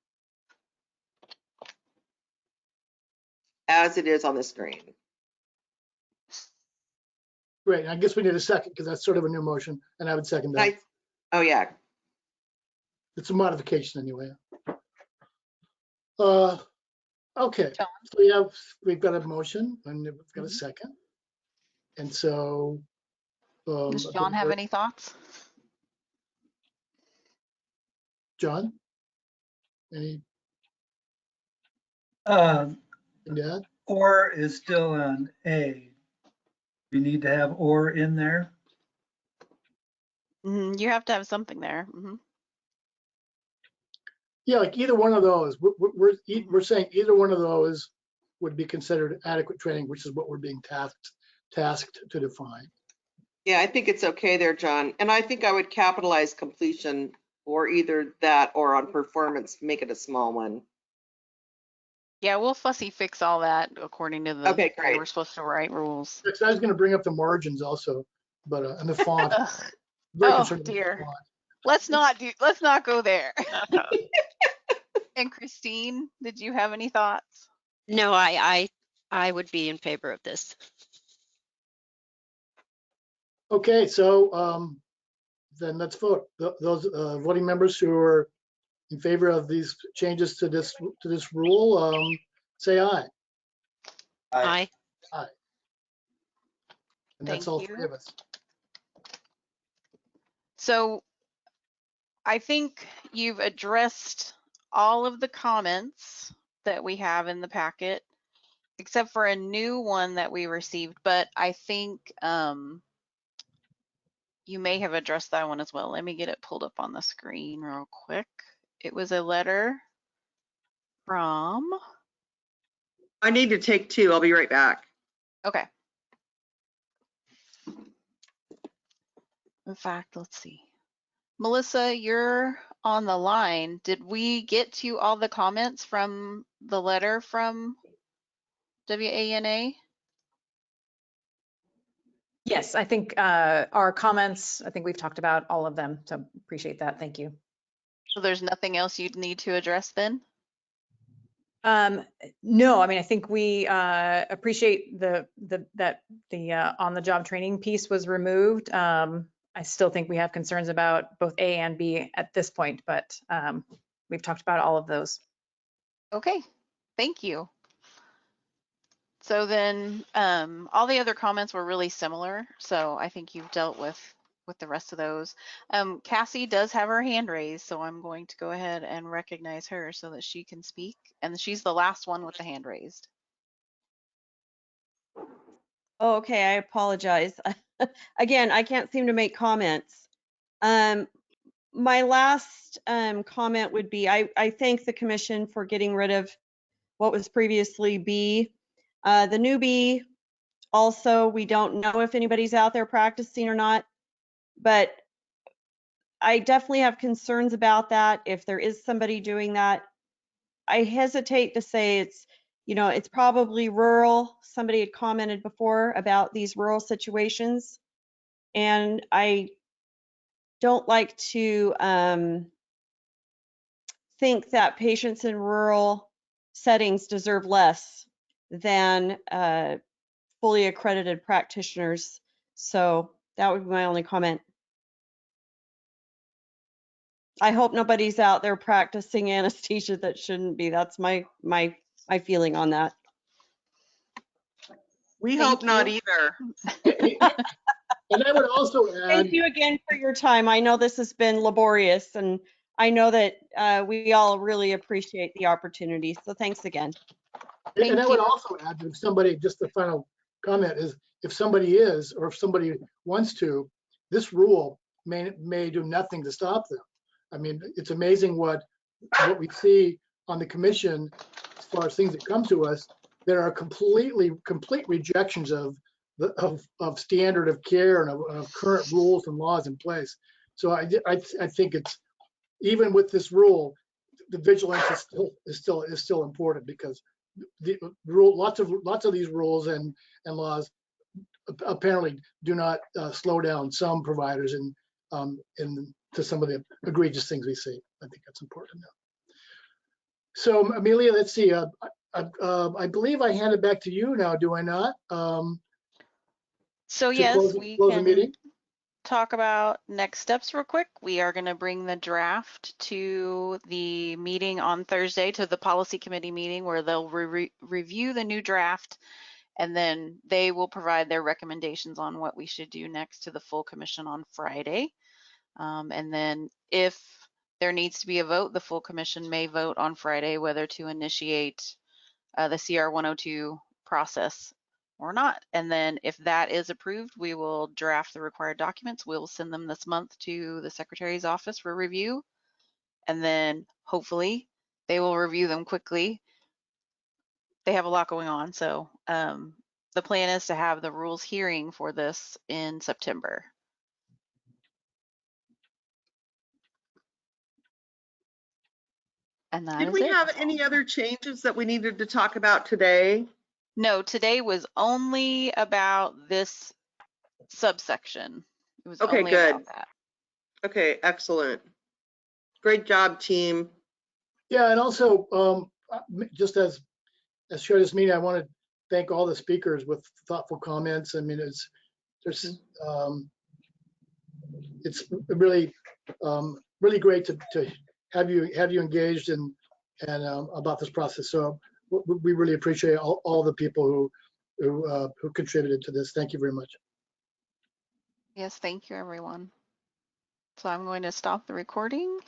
as it is on the screen. Great, I guess we need a second because that's sort of a new motion, and I would second that. Oh yeah. It's a modification anyway. Okay, so we've got a motion and we've got a second. And so. Does John have any thoughts? John? Any? Yeah. Or is still on A. You need to have or in there. You have to have something there. Yeah, like either one of those. We're saying either one of those would be considered adequate training, which is what we're being tasked to define. Yeah, I think it's okay there, John. And I think I would capitalize completion or either that or on performance, make it a small one. Yeah, we'll fussy fix all that according to the Okay, way great. we're supposed to write rules. Because I was going to bring up the margins also, but and the font. Very Oh concerned about the dear. font. Let's not go there. And Christine, did you have any thoughts? No, I would be in favor of this. Okay, so then let's vote. Those voting members who are in favor of these changes to this rule, say aye. Aye. Aye. And Thank that's all you. three of us. So I think you've addressed all of the comments that we have in the packet, except for a new one that we received, but I think you may have addressed that one as well. Let me get it pulled up on the screen real quick. It was a letter from... I need to take two. I'll be right back. Okay. In fact, let's see. Melissa, you're on the line. Did we get to all the comments from the letter from WANA? Yes, I think our comments, I think we've talked about all of them, so appreciate that. Thank you. So there's nothing else you'd need to address then? No, I mean, I think we appreciate that the on-the-job training piece was removed. I still think we have concerns about both A and B at this point, but we've talked about all of those. Okay, thank you. So then all the other comments were really similar. So I think you've dealt with the rest of those. Cassie does have her hand raised, so I'm going to go ahead and recognize her so that she can speak. And she's the last one with the hand raised. Oh, okay, I apologize. Again, I can't seem to make comments. My last comment would be, I thank the commission for getting rid of what was previously B. The new B, also, we don't know if anybody's out there practicing or not, but I definitely have concerns about that. If there is somebody doing that, I hesitate to say it's probably rural. Somebody had commented before about these rural situations, and I don't like to think that patients in rural settings deserve less than fully accredited practitioners. So that would be my only comment. I hope nobody's out there practicing anesthesia that shouldn't be. That's my feeling on that. We hope not either. And I would also add. Thank you again for your time. I know this has been laborious, and I know that we all really appreciate the opportunity. So thanks again. And I would also add that if somebody, just the final comment is, if somebody is, or if somebody wants to, this rule may do nothing to stop them. I mean, it's amazing what we see on the commission as far as things that come to us. There are complete rejections of standard of care and of current rules and laws in place. So I think it's, even with this rule, the vigilance is still important, because the rule, lots of these rules and laws apparently do not slow down some providers to some of the egregious things we see. I think that's important to know. So Amelia, let's see. I believe I hand it back to you now, do I not? So to yes, close the meeting. talk about next steps real quick. We are going to bring the draft to the meeting on Thursday, to the policy committee meeting, where they'll review the new draft, and then they will provide their recommendations on what we should do next to the full commission on Friday. And then if there needs to be a vote, the full commission may vote on Friday whether to initiate the CR 102 process or not. And then if that is approved, we will draft the required documents. We'll send them this month to the Secretary's office for review. And then hopefully they will review them quickly. They have a lot going on. So the plan is to have the rules hearing for this in September. And that Did is we it. have any other changes that we needed to talk about today? No, today was only about this subsection. It was Okay, only good. about that. Okay, excellent. Great job, team. Yeah, and also just as shared this meeting, I want to thank all the speakers with thoughtful comments. I mean, it's really really great to have you engaged and about this process. So we really appreciate all the people who contributed to this. Thank you very much. Yes, thank you, everyone. So I'm going to stop the recording.